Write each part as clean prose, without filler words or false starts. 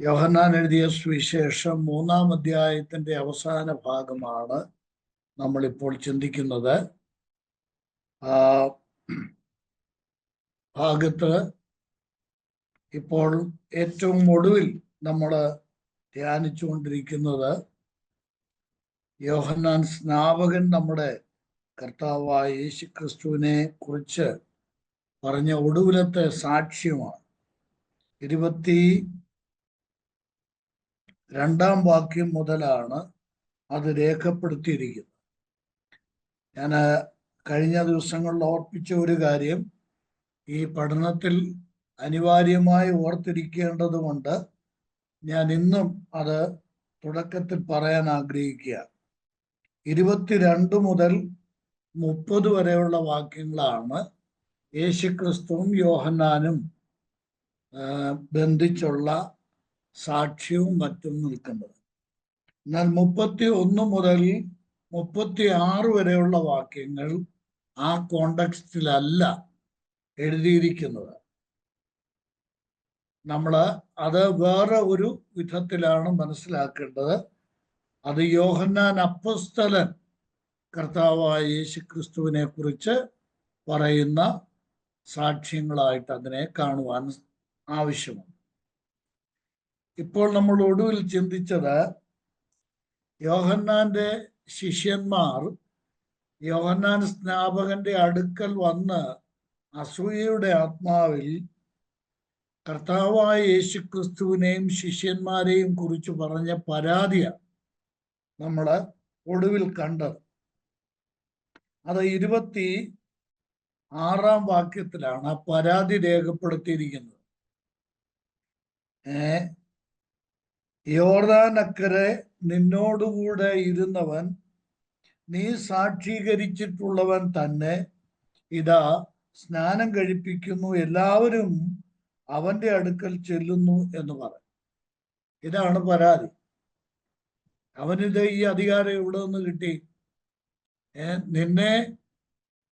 യോഹന്നാൻ എഴുതിയ സുവിശേഷം 3-ാം അധ്യായത്തിന്റെ അവസാന ഭാഗമാണ് നമ്മളിപ്പോൾ ചിന്തിക്കുന്നത്. ആ ഭാഗത്ത് ഇപ്പോൾ ഏറ്റവും ഒടുവിൽ നമ്മൾ ധ്യാനിച്ചുകൊണ്ടിരിക്കുന്നത് യോഹന്നാൻ സ്നാപകൻ നമ്മുടെ കർത്താവായ യേശുക്രിസ്തുവിനെ കുറിച്ച് പറഞ്ഞ ഒടുവിലത്തെ സാക്ഷ്യമാണ്. 22-ാം വാക്യം മുതലാണ് അത് രേഖപ്പെടുത്തിയിരിക്കുന്നത്. ഞാൻ കഴിഞ്ഞ ദിവസങ്ങളിൽ ഓർപ്പിച്ച ഒരു കാര്യം ഈ പഠനത്തിൽ അനിവാര്യമായി ഓർത്തിരിക്കേണ്ടതുകൊണ്ട് ഞാൻ ഇന്നും അത് തുടക്കത്തിൽ പറയാൻ ആഗ്രഹിക്കുക. 22 മുതൽ 30 വരെയുള്ള വാക്യങ്ങളാണ് യേശുക്രിസ്തുവും യോഹന്നാനും ബന്ധിച്ചുള്ള സാക്ഷ്യവും മറ്റും നിൽക്കുന്നത്. എന്നാൽ 31 മുതൽ 36 വരെയുള്ള വാക്യങ്ങൾ ആ കോണ്ടക്സ്റ്റിലല്ല എഴുതിയിരിക്കുന്നത്. നമ്മൾ അത് വേറെ ഒരു വിധത്തിലാണ് മനസ്സിലാക്കേണ്ടത്. അത് യോഹന്നാൻ അപ്പോസ്തലൻ കർത്താവായ യേശുക്രിസ്തുവിനെ കുറിച്ച് പറയുന്ന സാക്ഷ്യങ്ങളായിട്ട് അതിനെ കാണുവാൻ ആവശ്യമുണ്ട്. ഇപ്പോൾ നമ്മൾ ഒടുവിൽ ചിന്തിച്ചത് യോഹന്നാന്റെ ശിഷ്യന്മാർ യോഹന്നാൻ സ്നാപകന്റെ അടുക്കൽ വന്ന് അസൂയയുടെ ആത്മാവിൽ കർത്താവായ യേശുക്രിസ്തുവിനെയും ശിഷ്യന്മാരെയും കുറിച്ച് പറഞ്ഞ പരാതിയാണ് നമ്മൾ ഒടുവിൽ കണ്ടത്. അത് 26-ാം വാക്യത്തിലാണ് ആ പരാതി രേഖപ്പെടുത്തിയിരിക്കുന്നത്. യോർദാനക്കരെ നിന്നോടുകൂടെ ഇരുന്നവൻ, നീ സാക്ഷീകരിച്ചിട്ടുള്ളവൻ തന്നെ ഇതാ സ്നാനം കഴിപ്പിക്കുന്നു, എല്ലാവരും അവന്റെ അടുക്കൽ ചെല്ലുന്നു എന്ന് പറയും. ഇതാണ് പരാതി. അവനിത് ഈ അധികാരം എവിടെ നിന്ന് കിട്ടി?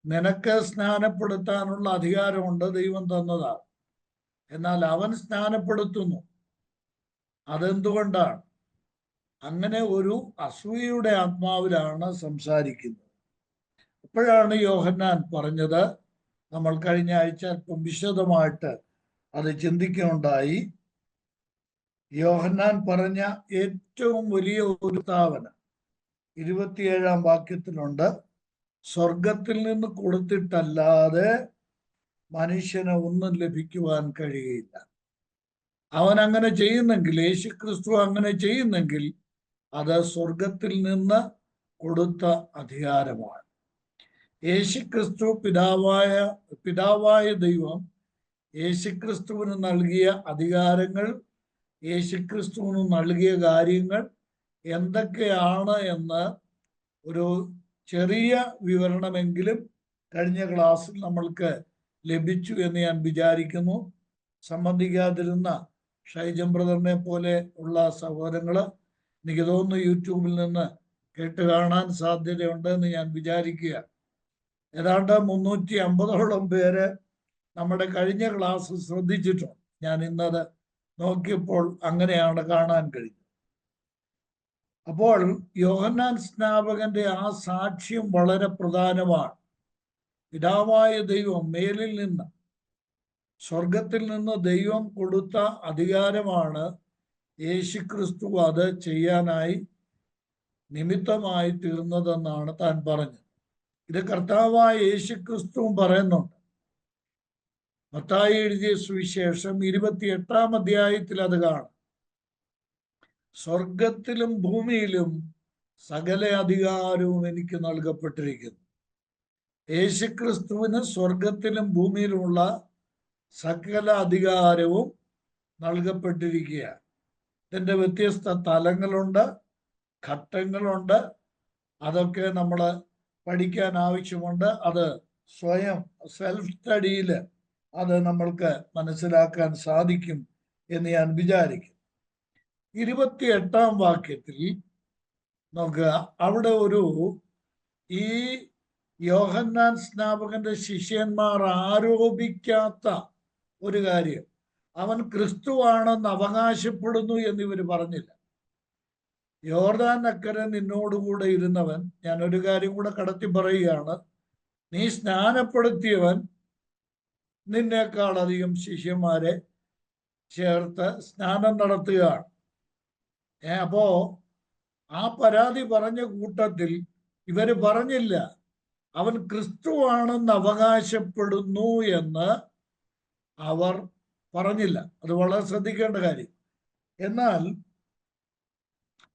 നിനക്ക് സ്നാനപ്പെടുത്താനുള്ള അധികാരമുണ്ട്, ദൈവം തന്നതാണ്. എന്നാൽ അവൻ സ്നാനപ്പെടുത്തുന്നു. അതെന്തുകൊണ്ടാണ്? അങ്ങനെ ഒരു അസൂയയുടെ ആത്മാവിലാണ് സംസാരിക്കുന്നത്. അപ്പോഴാണ് യോഹന്നാൻ പറഞ്ഞത്, നമ്മൾ കഴിഞ്ഞ ആഴ്ച അല്പം വിശദമായിട്ട് അത് ചിന്തിക്കുകയുണ്ടായി. യോഹന്നാൻ പറഞ്ഞ ഏറ്റവും വലിയ ഒരു സ്ഥാപന 27-ാം വാക്യത്തിലുണ്ട്, സ്വർഗത്തിൽ നിന്ന് കൊടുത്തിട്ടല്ലാതെ മനുഷ്യന് ഒന്നും ലഭിക്കുവാൻ കഴിയില്ല. അവൻ അങ്ങനെ ചെയ്യുന്നെങ്കിൽ, യേശുക്രിസ്തു അങ്ങനെ ചെയ്യുന്നെങ്കിൽ അത് സ്വർഗത്തിൽ നിന്ന് കൊടുത്ത അധികാരമാണ്. യേശുക്രിസ്തു പിതാവായ ദൈവം യേശുക്രിസ്തുവിന് നൽകിയ അധികാരങ്ങൾ, യേശുക്രിസ്തുവിന് നൽകിയ കാര്യങ്ങൾ എന്തൊക്കെയാണ് എന്ന് ഒരു ചെറിയ വിവരണമെങ്കിലും കഴിഞ്ഞ ക്ലാസ്സിൽ നമ്മൾക്ക് ലഭിച്ചു എന്ന് ഞാൻ വിചാരിക്കുന്നു. സംബന്ധിക്കാതിരുന്ന ഷൈജം ബ്രദറിനെ പോലെ ഉള്ള സഹോദരങ്ങൾ എനിക്ക് തോന്നുന്നു യൂട്യൂബിൽ നിന്ന് കേട്ട് കാണാൻ സാധ്യതയുണ്ടെന്ന് ഞാൻ വിചാരിക്കുക. ഏതാണ്ട് 350ഓളം പേര് നമ്മുടെ കഴിഞ്ഞ ക്ലാസ് ശ്രദ്ധിച്ചിട്ടുണ്ട്. ഞാൻ ഇന്നത് നോക്കിയപ്പോൾ അങ്ങനെയാണ് കാണാൻ കഴിഞ്ഞത്. അപ്പോൾ യോഹന്നാൻ സ്നാപകന്റെ ആ സാക്ഷ്യം വളരെ പ്രധാനമാണ്. പിതാവായ ദൈവം മേലിൽ നിന്ന്, സ്വർഗത്തിൽ നിന്ന് ദൈവം കൊടുത്ത അധികാരമാണ് യേശുക്രിസ്തു അത് ചെയ്യാനായി നിമിത്തമായി തീർന്നതെന്നാണ് താൻ പറഞ്ഞത്. ഇത് കർത്താവായ യേശുക്രിസ്തുവും പറയുന്നുണ്ട്. മത്തായി എഴുതിയ സുവിശേഷം 28-ാം അധ്യായത്തിൽ അത് കാണും. സ്വർഗത്തിലും ഭൂമിയിലും സകല അധികാരവും എനിക്ക് നൽകപ്പെട്ടിരിക്കുന്നു. യേശുക്രിസ്തുവിന് സ്വർഗത്തിലും ഭൂമിയിലുമുള്ള സകല അധികാരവും നൽകപ്പെട്ടിരിക്കുകയാണ്. ഇതിൻ്റെ വ്യത്യസ്ത തലങ്ങളുണ്ട്, ഘട്ടങ്ങളുണ്ട്. അതൊക്കെ നമ്മൾ പഠിക്കാൻ ആവശ്യമുണ്ട്. അത് സ്വയം സെൽഫ് സ്റ്റഡിയിൽ അത് നമ്മൾക്ക് മനസ്സിലാക്കാൻ സാധിക്കും എന്ന് ഞാൻ വിചാരിക്കും. 28-ാം വാക്യത്തിൽ നോക്കുക. അവിടെ ഈ യോഹന്നാൻ സ്നാപകന്റെ ശിഷ്യന്മാർ ആരോപിക്കാത്ത ഒരു കാര്യം, അവൻ ക്രിസ്തുവാണെന്ന് അവകാശപ്പെടുന്നു എന്ന് ഇവർ പറഞ്ഞില്ല. യോർദാൻ അക്കരെ നിന്നോടുകൂടെ ഇരുന്നവൻ, ഞാൻ ഒരു കാര്യം കൂടെ കടത്തി പറയുകയാണ്, നീ സ്നാനപ്പെടുത്തിയവൻ നിന്നേക്കാൾ അധികം ശിഷ്യന്മാരെ ചേർത്ത് സ്നാനം നടത്തുകയാണ്. അപ്പോ ആ പരാതി പറഞ്ഞ കൂട്ടത്തിൽ ഇവര് പറഞ്ഞില്ല അവൻ ക്രിസ്തുവാണെന്ന് അവകാശപ്പെടുന്നു എന്ന് അവർ പറഞ്ഞില്ല. അത് വളരെ ശ്രദ്ധിക്കേണ്ട കാര്യം. എന്നാൽ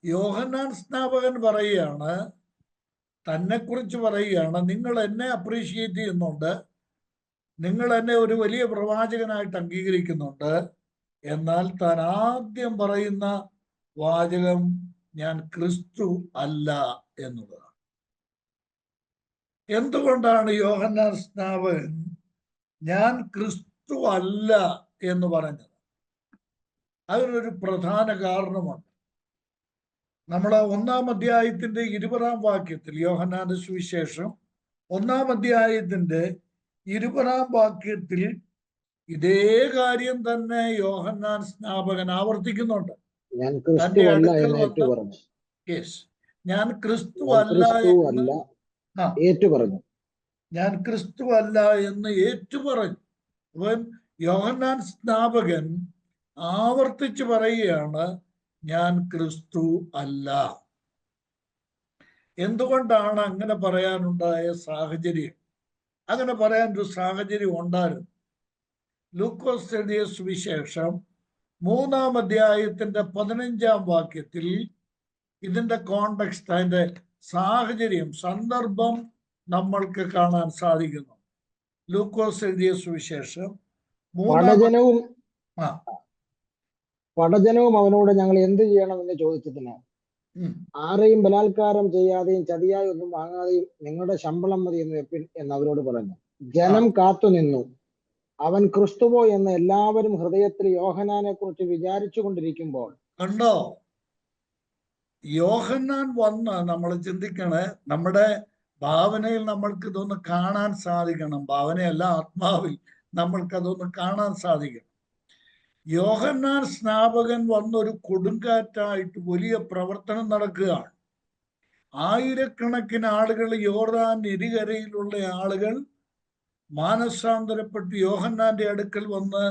യോഹന്നാൻ സ്നാപകൻ പറയുകയാണ്, തന്നെക്കുറിച്ച് പറയുകയാണ്, നിങ്ങൾ എന്നെ അപ്രീഷിയേറ്റ് ചെയ്യുന്നുണ്ട്, നിങ്ങൾ എന്നെ ഒരു വലിയ പ്രവാചകനായിട്ട് അംഗീകരിക്കുന്നുണ്ട്, എന്നാൽ താൻ ആദ്യം പറയുന്ന വാചകം ഞാൻ ക്രിസ്തു അല്ല എന്നുള്ളതാണ്. എന്തുകൊണ്ടാണ് യോഹന്നാൻ സ്നാപകൻ ഞാൻ ക്രിസ്തു അല്ല എന്ന് പറഞ്ഞത്? അതിനൊരു പ്രധാന കാരണമുണ്ട്. നമ്മളെ 1-ാം അധ്യായത്തിന്റെ 20-ാം വാക്യത്തിൽ, യോഹന്നാന്റെ സുവിശേഷം 1-ാം അധ്യായത്തിന്റെ 20-ാം വാക്യത്തിൽ ഇതേ കാര്യം തന്നെ യോഹന്നാൻ സ്നാപകൻ ആവർത്തിക്കുന്നുണ്ട്. തന്റെ അടുക്കൽ വന്ന് ഞാൻ ക്രിസ്തു അല്ല ഏറ്റുപറഞ്ഞു, ഞാൻ ക്രിസ്തു അല്ല എന്ന് ഏറ്റുപറഞ്ഞു. അവൻ യോഹന്നാൻ സ്നാപകൻ ആവർത്തിച്ച് പറയുകയാണ് ഞാൻ ക്രിസ്തു അല്ല. എന്തുകൊണ്ടാണ് അങ്ങനെ പറയാനുണ്ടായ സാഹചര്യം? അങ്ങനെ പറയാൻ ഒരു സാഹചര്യം ഉണ്ടായിരുന്നു. ലൂക്കോസ് എഴുതിയ സുവിശേഷം 3-ാം അധ്യായത്തിന്റെ 15-ാം വാക്യത്തിൽ ഇതിന്റെ കോണ്ടെക്സ്റ്റ്, അതിന്റെ സാഹചര്യം, സന്ദർഭം നമ്മൾക്ക് കാണാൻ സാധിക്കുന്നു. ലൂക്കോസ് എഴുതിയ സുവിശേഷം പടജനവും അവനോട് ഞങ്ങൾ എന്ത് ചെയ്യണമെന്ന് ചോദിച്ചതിന്, ആരെയും ബലാത്കാരം ചെയ്യാതെയും ചതിയായി ഒന്നും വാങ്ങാതെയും നിങ്ങളുടെ ശമ്പളം മതി എന്ന് വെപ്പിൻ എന്ന് അവരോട് പറഞ്ഞു. ജനം കാത്തുനിന്നു. അവൻ ക്രിസ്തുവോ എന്ന് എല്ലാവരും ഹൃദയത്തിൽ യോഹന്നാനെ കുറിച്ച് വിചാരിച്ചു കൊണ്ടിരിക്കുമ്പോൾ, കണ്ടോ, യോഹന്നാൻ വന്ന് നമ്മൾ ചിന്തിക്കണേ, നമ്മുടെ ഭാവനയിൽ നമ്മൾക്ക് ഇതൊന്ന് കാണാൻ സാധിക്കണം. ഭാവനയല്ല, ആത്മാവിൽ നമ്മൾക്കതൊന്ന് കാണാൻ സാധിക്കണം. യോഹന്നാൻ സ്നാപകൻ വന്നൊരു കൊടുങ്കാറ്റായിട്ട് വലിയ പ്രവർത്തനം നടക്കുകയാണ്. ആയിരക്കണക്കിന് ആളുകൾ, യോർദാൻ ഇരുകരയിലുള്ള ആളുകൾ മാനസാന്തരപ്പെട്ട് യോഹന്നാന്റെ അടുക്കൽ വന്ന്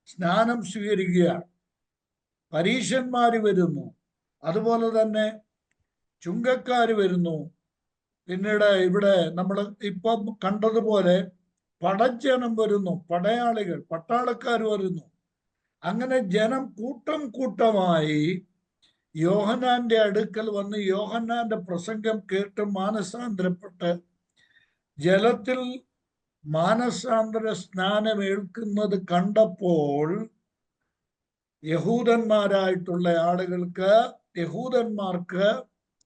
സ്നാനം സ്വീകരിക്കുകയാണ്. പരീശന്മാര് വരുന്നു, അതുപോലെ തന്നെ ചുങ്കക്കാര് വരുന്നു, പിന്നീട് ഇവിടെ നമ്മൾ ഇപ്പം കണ്ടതുപോലെ പടജനം വരുന്നു, പടയാളികൾ, പട്ടാളക്കാർ വരുന്നു. അങ്ങനെ ജനം കൂട്ടം കൂട്ടമായി യോഹന്നാന്റെ അടുക്കൽ വന്ന് യോഹന്നാന്റെ പ്രസംഗം കേട്ട് മാനസാന്തരപ്പെട്ട് ജലത്തിൽ മാനസാന്തര സ്നാനം ഏൽക്കുന്നത് കണ്ടപ്പോൾ യഹൂദന്മാരായിട്ടുള്ള ആളുകൾക്ക്, യഹൂദന്മാർക്ക്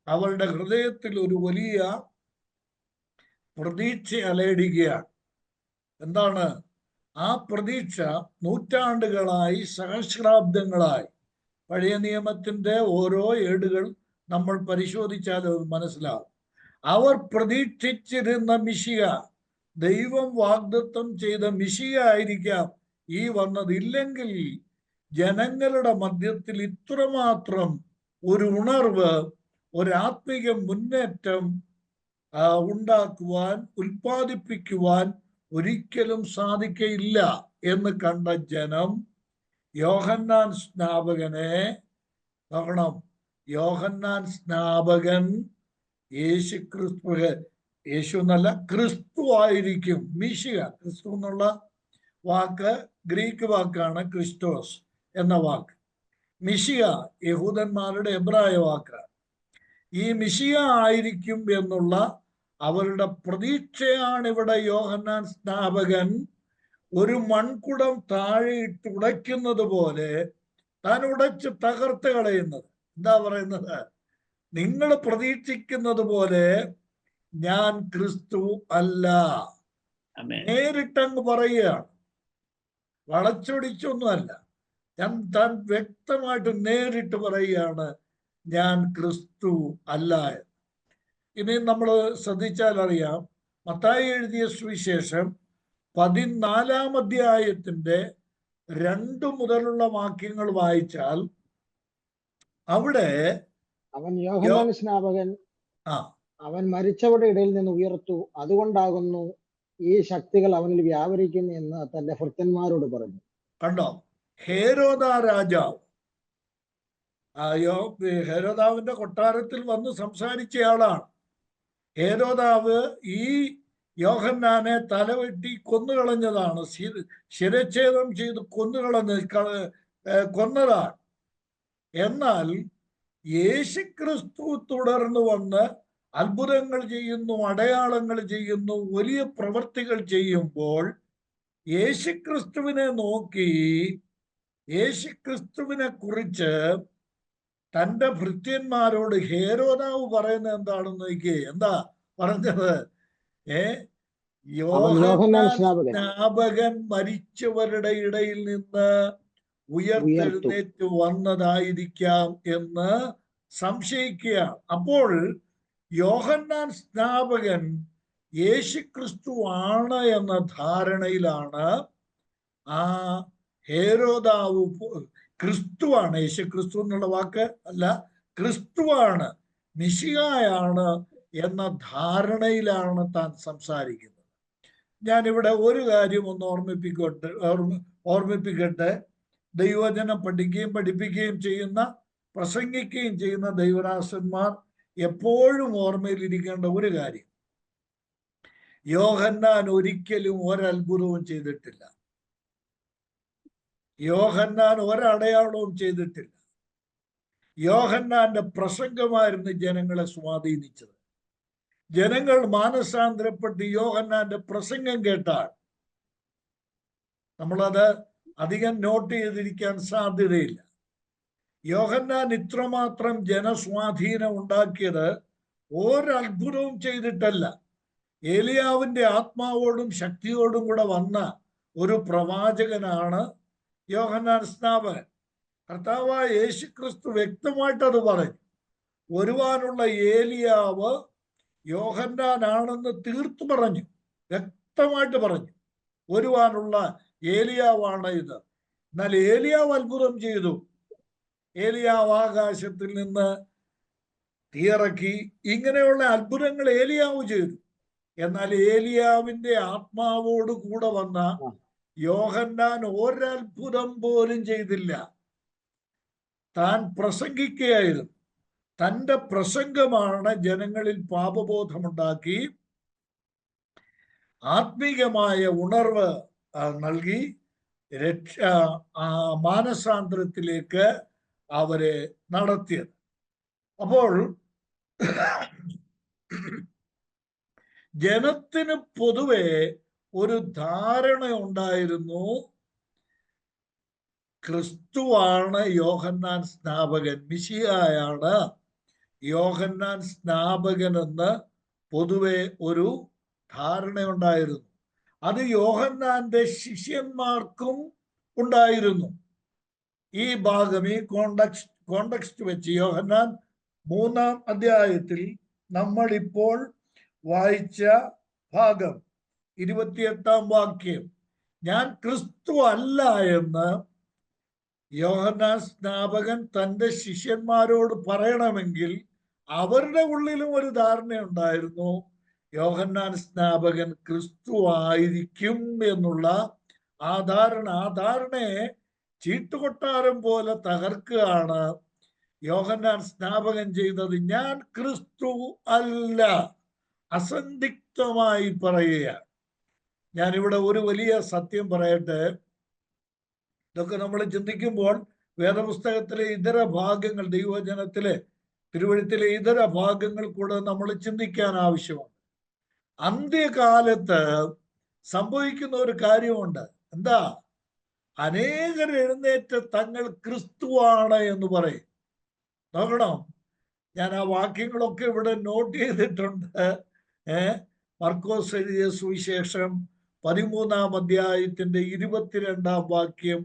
അവരുടെ ഹൃദയത്തിൽ ഒരു വലിയ പ്രതീക്ഷ അലയടിക്കുകയാണ്. എന്താണ് ആ പ്രതീക്ഷ? നൂറ്റാണ്ടുകളായി, സഹസ്രാബ്ദങ്ങളായി, പഴയ നിയമത്തിന്റെ ഓരോ ഏടുകൾ നമ്മൾ പരിശോധിച്ചാൽ അത് മനസ്സിലാവും. അവർ പ്രതീക്ഷിച്ചിരുന്ന മിശിഹ, ദൈവം വാഗ്ദത്തം ചെയ്ത മിശിഹ ആയിരിക്കാം ഈ വന്നത്. ഇല്ലെങ്കിൽ ജനങ്ങളുടെ മധ്യത്തിൽ ഇത്രമാത്രം ഒരു ഉണർവ്, ഒരു ആത്മീക മുന്നേറ്റം ഉണ്ടാക്കുവാൻ, ഉൽപ്പാദിപ്പിക്കുവാൻ ഒരിക്കലും സാധിക്കയില്ല എന്ന് കണ്ട ജനം യോഹന്നാൻ സ്നാപകനെ പറയണം. യോഹന്നാൻ സ്നാപകൻ യേശു എന്നല്ല, ക്രിസ്തു ആയിരിക്കും. മിശിഹ, ക്രിസ്തു എന്നുള്ള വാക്ക് ഗ്രീക്ക് വാക്കാണ്, ക്രിസ്റ്റോസ് എന്ന വാക്ക്. മിശിഹ യഹൂദന്മാരുടെ എബ്രായ വാക്കാണ്. ഈ മിശിഹ ആയിരിക്കും എന്നുള്ള അവരുടെ പ്രതീക്ഷയാണ് ഇവിടെ യോഹന്നാൻ സ്നാപകൻ ഒരു മൺകുടം താഴെ ഇട്ട് ഉടയ്ക്കുന്നത് പോലെ താൻ ഉടച്ച് തകർത്ത് കളയുന്നത്. എന്താ പറയുന്നത്? നിങ്ങൾ പ്രതീക്ഷിക്കുന്നത് പോലെ ഞാൻ ക്രിസ്തു അല്ല. നേരിട്ടങ്ങ് പറയുകയാണ്, വളച്ചൊടിച്ചൊന്നുമല്ല. താൻ വ്യക്തമായിട്ട് നേരിട്ട് പറയുകയാണ് ഞാൻ ക്രിസ്തു അല്ല. ഇനി നമ്മൾ ശ്രദ്ധിച്ചാൽ അറിയാം, മത്തായി എഴുതിയ സുവിശേഷം 14-ാം അധ്യായത്തിന്റെ 2 മുതലുള്ള വാക്യങ്ങൾ വായിച്ചാൽ അവിടെ അവൻ യോഹന്നാൻ സ്നാപകൻ അവൻ മരിച്ചവരുടെ ഇടയിൽ നിന്ന് ഉയർത്തു, അതുകൊണ്ടാകുന്നു ഈ ശക്തികൾ അവനിൽ വ്യാപരിക്കുന്നു എന്ന് തന്റെ ഭൃത്യന്മാരോട് പറഞ്ഞു. കണ്ടോ, ഹേരോദ രാജാവ് ഹേരോദാവിന്റെ കൊട്ടാരത്തിൽ വന്ന് സംസാരിച്ചയാളാണ്. ഹേരോദാവ് ഈ യോഹന്നാനെ തലവെട്ടി കൊന്നുകളഞ്ഞതാണ്, ശിരച്ഛേദം ചെയ്ത് കൊന്നതാണ്. എന്നാൽ യേശുക്രിസ്തു തുടർന്ന് വന്ന് അത്ഭുതങ്ങൾ ചെയ്യുന്നു, അടയാളങ്ങൾ ചെയ്യുന്നു, വലിയ പ്രവൃത്തികൾ ചെയ്യുമ്പോൾ യേശുക്രിസ്തുവിനെ നോക്കി യേശുക്രിസ്തുവിനെ കുറിച്ച് തന്റെ ഭൃത്യന്മാരോട് ഹേരോദാവ് പറയുന്നത് എന്താണെന്ന് നോക്കിയേ. എന്താ പറഞ്ഞത്? യോഹന്നാൻ സ്നാപകൻ മരിച്ചവരുടെ ഇടയിൽ നിന്ന് ഉയർത്തെഴുന്നേറ്റ് വന്നതായിരിക്കാം എന്ന് സംശയിക്കുകയാണ്. അപ്പോൾ യോഹന്നാൻ സ്നാപകൻ യേശുക്രിസ്തു ആണ് എന്ന ധാരണയിലാണ് ആ ഹേരോദാവ്. ക്രിസ്തുവാണ്, യേശുക്രിസ്തു എന്നുള്ള വാക്ക് അല്ല, ക്രിസ്തുവാണ്, മിശിഹായാണ് എന്ന ധാരണയിലാണ് താൻ സംസാരിക്കുന്നത്. ഞാനിവിടെ ഒരു കാര്യം ഒന്ന് ഓർമ്മിപ്പിക്കട്ടെ. ദൈവവചനം പഠിപ്പിക്കുകയും ചെയ്യുന്ന, പ്രസംഗിക്കുകയും ചെയ്യുന്ന ദൈവദാസന്മാർ എപ്പോഴും ഓർമ്മയിലിരിക്കേണ്ട ഒരു കാര്യം, യോഹന്നാൻ ഒരിക്കലും ഒരത്ഭുതവും ചെയ്തിട്ടില്ല. യോഹന്നാൻ ഒരടയാളവും ചെയ്തിട്ടില്ല. യോഹന്നാന്റെ പ്രസംഗമായിരുന്നു ജനങ്ങളെ സ്വാധീനിച്ചത്. ജനങ്ങൾ മാനസാന്തരപ്പെട്ട് യോഹന്നാന്റെ പ്രസംഗം കേട്ടാൽ നമ്മളത് അധികം നോട്ട് ചെയ്തിരിക്കാൻ സാധ്യതയില്ല. യോഹന്നാൻ ഇത്രമാത്രം ജനസ്വാധീനം ഉണ്ടാക്കിയത് ഒരത്ഭുതവും ചെയ്തിട്ടല്ല. ഏലിയാവിന്റെ ആത്മാവോടും ശക്തിയോടും കൂടെ വന്ന ഒരു പ്രവാചകനാണ് യോഹന്നാൻ സ്നാപകൻ. കർത്താവായ യേശുക്രിസ്തു വ്യക്തമായിട്ടത് പറഞ്ഞു. വരുവാനുള്ള ഏലിയാവ് യോഹന്നാനാണെന്ന് തീർത്തു പറഞ്ഞു, വ്യക്തമായിട്ട് പറഞ്ഞു. വരുവാനുള്ള ഏലിയാവാണ് ഇത്. എന്നാൽ ഏലിയാവ് അത്ഭുതം ചെയ്തു. ഏലിയാവ് ആകാശത്തിൽ നിന്ന് തീയിറക്കി, ഇങ്ങനെയുള്ള അത്ഭുതങ്ങൾ ഏലിയാവ് ചെയ്തു. എന്നാൽ ഏലിയാവിന്റെ ആത്മാവോട് കൂടെ വന്ന യോഹന്നാൻ ഒരത്ഭുതം പോലും ചെയ്തില്ല. താൻ പ്രസംഗിക്കുകയായിരുന്നു. തന്റെ പ്രസംഗമാണ് ജനങ്ങളിൽ പാപബോധമുണ്ടാക്കി ആത്മീകമായ ഉണർവ് നൽകി മാനസാന്തരത്തിലേക്ക് അവരെ നടത്തിയത്. അപ്പോൾ ജനത്തിന് പൊതുവെ ഒരു ധാരണ ഉണ്ടായിരുന്നു, ക്രിസ്തുവാണ് യോഹന്നാൻ സ്നാപകൻ, മിശിഹായാണ് യോഹന്നാൻ സ്നാപകൻ എന്ന് പൊതുവെ ഒരു ധാരണയുണ്ടായിരുന്നു. അത് യോഹന്നാന്റെ ശിഷ്യന്മാർക്കും ഉണ്ടായിരുന്നു. ഈ ഭാഗം, ഈ കോണ്ടക്സ്റ്റ് വെച്ച് യോഹന്നാൻ 3-ാം അധ്യായത്തിൽ നമ്മളിപ്പോൾ വായിച്ച ഭാഗം 28-ാം വാക്യം, ഞാൻ ക്രിസ്തു അല്ല എന്ന് യോഹന്നാൻ സ്നാപകൻ തന്റെ ശിഷ്യന്മാരോട് പറയണമെങ്കിൽ അവരുടെ ഉള്ളിലും ഒരു ധാരണയുണ്ടായിരുന്നു, യോഹന്നാൻ സ്നാപകൻ ക്രിസ്തു ആയിരിക്കും എന്നുള്ള ആ ധാരണയെ ചീട്ടുകൊട്ടാരം പോലെ തകർക്കുകയാണ് യോഹന്നാൻ സ്നാപകൻ ചെയ്തത്. ഞാൻ ക്രിസ്തു അല്ല, അസന്ദിഗ്ധമായി പറയുകയാണ്. ഞാനിവിടെ ഒരു വലിയ സത്യം പറയട്ടെ. ഇതൊക്കെ നമ്മൾ ചിന്തിക്കുമ്പോൾ വേദപുസ്തകത്തിലെ ഇതര ഭാഗങ്ങൾ, ദൈവവചനത്തിലെ തിരുവഴുത്തിലെ ഇതര ഭാഗങ്ങൾ കൂടെ നമ്മൾ ചിന്തിക്കാൻ ആവശ്യമാണ്. അന്ത്യകാലത്ത് സംഭവിക്കുന്ന ഒരു കാര്യമുണ്ട്. എന്താ? അനേകർ എഴുന്നേറ്റ് തങ്ങൾ ക്രിസ്തുവാണ് എന്ന് പറയും. നോക്കണം, ഞാൻ ആ വാക്യങ്ങളൊക്കെ ഇവിടെ നോട്ട് ചെയ്തിട്ടുണ്ട്. മർക്കോസ് എഴുതിയ സുവിശേഷം 13-ാം അധ്യായത്തിന്റെ 22-ാം വാക്യം,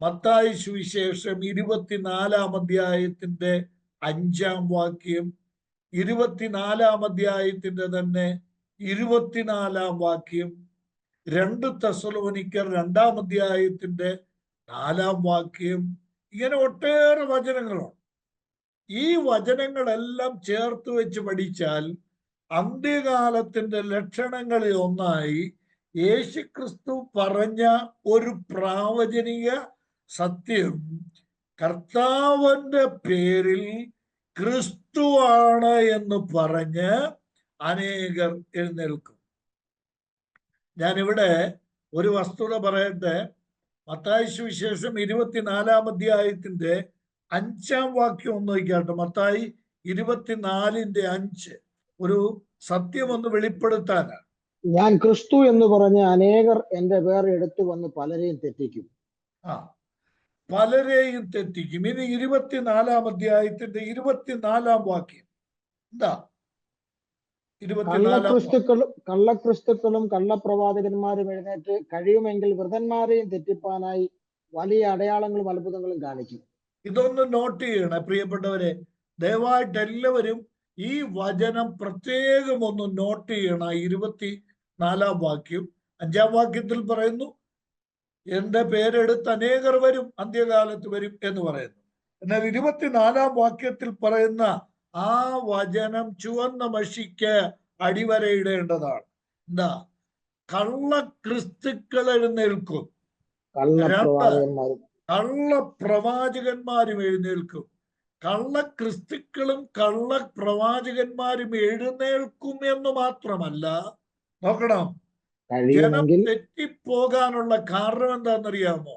മത്തായി സുവിശേഷം 24-ാം അധ്യായത്തിന്റെ 5-ാം വാക്യം, 24-ാം അധ്യായത്തിന്റെ തന്നെ 24-ാം വാക്യം, 2 തെസ്സലോനിക്കർ 2-ാം അധ്യായത്തിന്റെ 4-ാം വാക്യം, ഇങ്ങനെ ഒട്ടേറെ വചനങ്ങളുണ്ട്. ഈ വചനങ്ങളെല്ലാം ചേർത്ത് വെച്ച് പഠിച്ചാൽ അന്ത്യകാലത്തിന്റെ ലക്ഷണങ്ങളിൽ ഒന്നായി യേശുക്രിസ്തു പറഞ്ഞ ഒരു പ്രാവചനിക സത്യം, കർത്താവിന്റെ പേരിൽ ക്രിസ്തുവാണ് എന്ന് പറഞ്ഞ് അനേകർ എഴുന്നേൽക്കും. ഞാനിവിടെ ഒരു വസ്തുത പറയട്ടെ. മത്തായി സുവിശേഷം 24-ാം അധ്യായത്തിന്റെ 5-ാം വാക്യം ഒന്ന് നോക്കിയാട്ടെ. മത്തായി 24:5 ഒരു സത്യം ഒന്ന് വെളിപ്പെടുത്താനാണ്. ഞാൻ ക്രിസ്തു എന്ന് പറഞ്ഞ് അനേകർ എന്റെ പേർ എടുത്തു വന്ന് പലരെയും തെറ്റിക്കും. പലരെയും തെറ്റിക്കും. ഇനി 24-ാം അധ്യായത്തിന്റെ 24-ാം വാക്യം എന്താ? കള്ളക്രിസ്തുക്കളും കള്ളപ്രവാചകന്മാരും എഴുന്നേറ്റ് കഴിയുമെങ്കിൽ വൃതന്മാരെയും തെറ്റിപ്പാനായി വലിയ അടയാളങ്ങളും അത്ഭുതങ്ങളും കാണിക്കും. ഇതൊന്ന് നോട്ട് ചെയ്യണേ പ്രിയപ്പെട്ടവരെ. ദയവായിട്ട് എല്ലാവരും ഈ വചനം പ്രത്യേകം ഒന്ന് നോട്ട് ചെയ്യണം. 24-ാം വാക്യം. 5-ാം വാക്യത്തിൽ പറയുന്നു, എന്റെ പേരെടുത്ത് അനേകർ വരും, അന്ത്യകാലത്ത് വരും എന്ന് പറയുന്നു. എന്നാൽ 24-ാം വാക്യത്തിൽ പറയുന്ന ആ വചനം ചുവന്ന മഷിക്ക് അടിവരയിടേണ്ടതാണ്. എന്താ? കള്ളക്രിസ്തുക്കൾ എഴുന്നേൽക്കും, കള്ളപ്രവാചകന്മാരും എഴുന്നേൽക്കും. കള്ളക്രിസ്തുക്കളും കള്ളപ്രവാചകന്മാരും എഴുന്നേൽക്കും എന്ന് മാത്രമല്ല, നോക്കണം, ജനം തെറ്റിപ്പോകാനുള്ള കാരണം എന്താണെന്നറിയാമോ?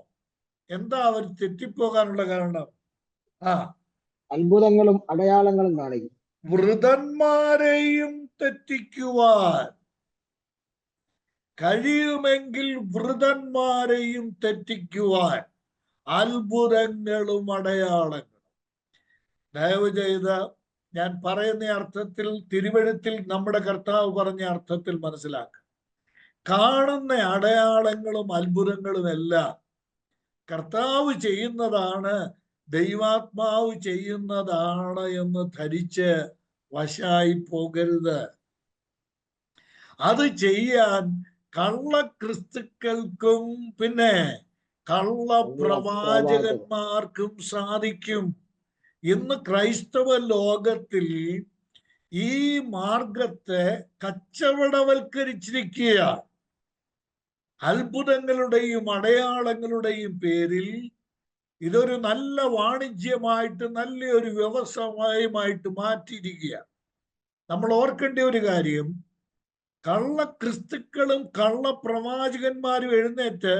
എന്താ അവർ തെറ്റിപ്പോകാനുള്ള കാരണം? അത്ഭുതങ്ങളും അടയാളങ്ങളും കാണിക്കും. വൃതന്മാരെയും തെറ്റിക്കുവാൻ കഴിയുമെങ്കിൽ വൃതന്മാരെയും തെറ്റിക്കുവാൻ അത്ഭുതങ്ങളും അടയാളങ്ങളും. ദയവ് ചെയ്ത് ഞാൻ പറയുന്ന അർത്ഥത്തിൽ, തിരുവെഴുത്തിൽ നമ്മുടെ കർത്താവ് പറഞ്ഞ അർത്ഥത്തിൽ മനസ്സിലാക്കുക. കാണുന്ന അടയാളങ്ങളും അത്ഭുതങ്ങളും എല്ലാം കർത്താവ് ചെയ്യുന്നതാണ്, ദൈവാത്മാവ് ചെയ്യുന്നതാണ് എന്ന് ധരിച്ച് വശായി പോകരുത്. അത് ചെയ്യാൻ കള്ളക്രിസ്തുക്കൾക്കും പിന്നെ കള്ളപ്രവാചകന്മാർക്കും സാധിക്കും. ഇന്ന് ക്രൈസ്തവ ലോകത്തിൽ ഈ മാർഗത്തെ കച്ചവടവൽക്കരിച്ചിരിക്കുക. അത്ഭുതങ്ങളുടെയും അടയാളങ്ങളുടെയും പേരിൽ ഇതൊരു നല്ല വാണിജ്യമായിട്ട്, നല്ലൊരു വ്യവസായമായിട്ട് മാറ്റിയിരിക്കുക. നമ്മൾ ഓർക്കേണ്ട ഒരു കാര്യം, കള്ളക്രിസ്തുക്കളും കള്ളപ്രവാചകന്മാരും എഴുന്നേറ്റ്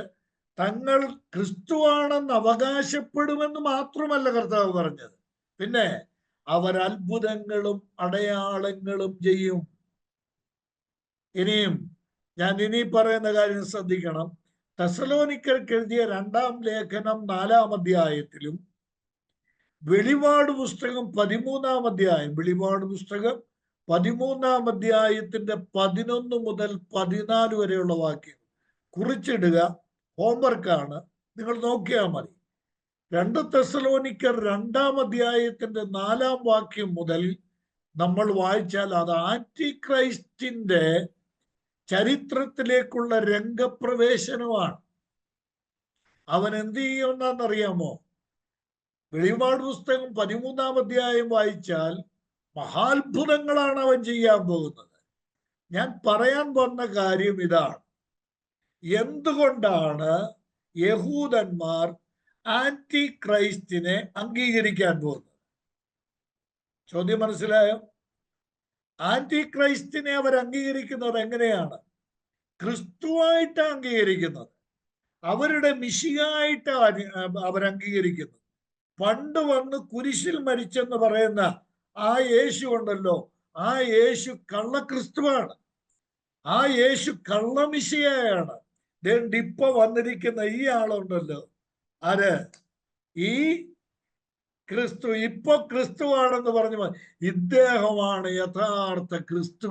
തങ്ങൾ ക്രിസ്തുവാണെന്ന് അവകാശപ്പെടുമെന്ന് മാത്രമല്ല കർത്താവ് പറഞ്ഞത്, പിന്നെ അവർ അത്ഭുതങ്ങളും അടയാളങ്ങളും ചെയ്യും. ഇനിയും ഞാൻ പറയുന്ന കാര്യം ശ്രദ്ധിക്കണം. തെസ്സലോനിക്കർക്ക് എഴുതിയ 2-ാം ലേഖനം 4-ാം അധ്യായത്തിലും വെളിപാട് പുസ്തകം 13-ാം അധ്യായം, വെളിപാട് പുസ്തകം 13-ാം അധ്യായത്തിന്റെ 11 മുതൽ 14 വരെയുള്ള വാക്യം കുറിച്ചിടുക. ഹോംവർക്കാണ്, നിങ്ങൾ നോക്കിയാൽ മതി. 2 തെസ്സലോനിക്കർ 2-ാം അധ്യായത്തിന്റെ 4-ാം വാക്യം മുതൽ നമ്മൾ വായിച്ചാൽ അത് ആന്റി ക്രൈസ്റ്റിന്റെ ചരിത്രത്തിലേക്കുള്ള രംഗപ്രവേശനമാണ്. അവൻ എന്ത് ചെയ്യുമെന്നറിയാമോ? വെളിപാട് പുസ്തകം 13-ാം അധ്യായം വായിച്ചാൽ മഹാത്ഭുതങ്ങളാണ് അവൻ ചെയ്യാൻ പോകുന്നത്. ഞാൻ പറയാൻ വന്ന കാര്യം ഇതാണ്: എന്തുകൊണ്ടാണ് യഹൂദന്മാർ ആന്റി ക്രൈസ്റ്റിനെ അംഗീകരിക്കാൻ പോകുന്നത്? ചോദ്യം മനസ്സിലായോ? ആന്റി ക്രൈസ്റ്റിനെ അവർ അംഗീകരിക്കുന്നത് എങ്ങനെയാണ്? ക്രിസ്തുവായിട്ട് അംഗീകരിക്കുന്നത്, അവരുടെ മിശിഹായിട്ട് അവർ അംഗീകരിക്കുന്നത്. പണ്ട് വന്ന് കുരിശിൽ മരിച്ചെന്ന് പറയുന്ന ആ യേശു ഉണ്ടല്ലോ, ആ യേശു കള്ളക്രിസ്തുവാണ്, ആ യേശു കള്ളമിശിഹായാണ്. ഇപ്പൊ വന്നിരിക്കുന്ന ഈ ആളുണ്ടല്ലോ, ആര്? ഈ ക്രിസ്തു, ഇപ്പൊ ക്രിസ്തുവാണെന്ന് പറഞ്ഞു, ഇദ്ദേഹമാണ് യഥാർത്ഥ ക്രിസ്തു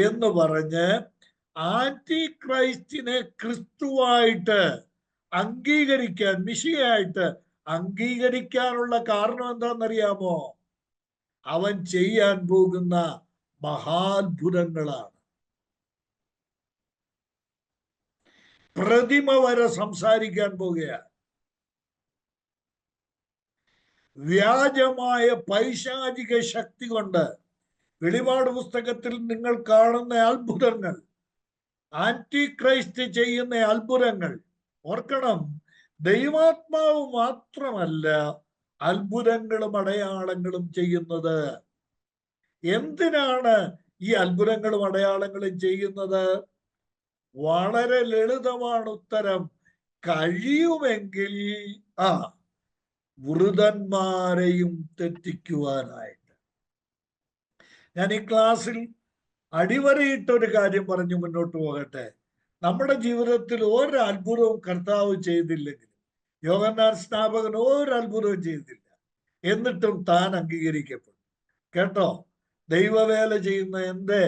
എന്ന് പറഞ്ഞ് ആന്റി ക്രൈസ്റ്റിനെ ക്രിസ്തുവായിട്ട് അംഗീകരിക്കാൻ, മിശിഹായിട്ട് അംഗീകരിക്കാനുള്ള കാരണം എന്താണെന്നറിയാമോ? അവൻ ചെയ്യാൻ പോകുന്ന മഹാത്ഭുതങ്ങളാണ്. പ്രതിമ വരെ സംസാരിക്കാൻ പോകുകയാണ്. വ്യാജമായ പൈശാചിക ശക്തി കൊണ്ട് വെളിപാട് പുസ്തകത്തിൽ നിങ്ങൾ കാണുന്ന അത്ഭുതങ്ങൾ, ആന്റി ക്രൈസ്റ്റ് ചെയ്യുന്ന അത്ഭുതങ്ങൾ, ഓർക്കണം, ദൈവാത്മാവ് മാത്രമല്ല അത്ഭുതങ്ങളും അടയാളങ്ങളും ചെയ്യുന്നത്. എന്തിനാണ് ഈ അത്ഭുതങ്ങളും അടയാളങ്ങളും ചെയ്യുന്നത്? വളരെ ലളിതമാണ് ഉത്തരം. കഴിയുമെങ്കിൽ വൃതന്മാരെയും തെറ്റിക്കുവാനായിട്ട്. ഞാൻ ഈ ക്ലാസ്സിൽ അടിവരയിട്ടൊരു കാര്യം പറഞ്ഞു മുന്നോട്ട് പോകട്ടെ. നമ്മുടെ ജീവിതത്തിൽ ഒരു അത്ഭുതവും കർത്താവ് ചെയ്തില്ലെങ്കിലും, യോഹന്നാൻ സ്നാപകൻ ഒരു അത്ഭുതവും ചെയ്തില്ല, എന്നിട്ടും താൻ അംഗീകരിക്കപ്പെട്ടു. കേട്ടോ, ദൈവവേല ചെയ്യുന്ന എൻ്റെ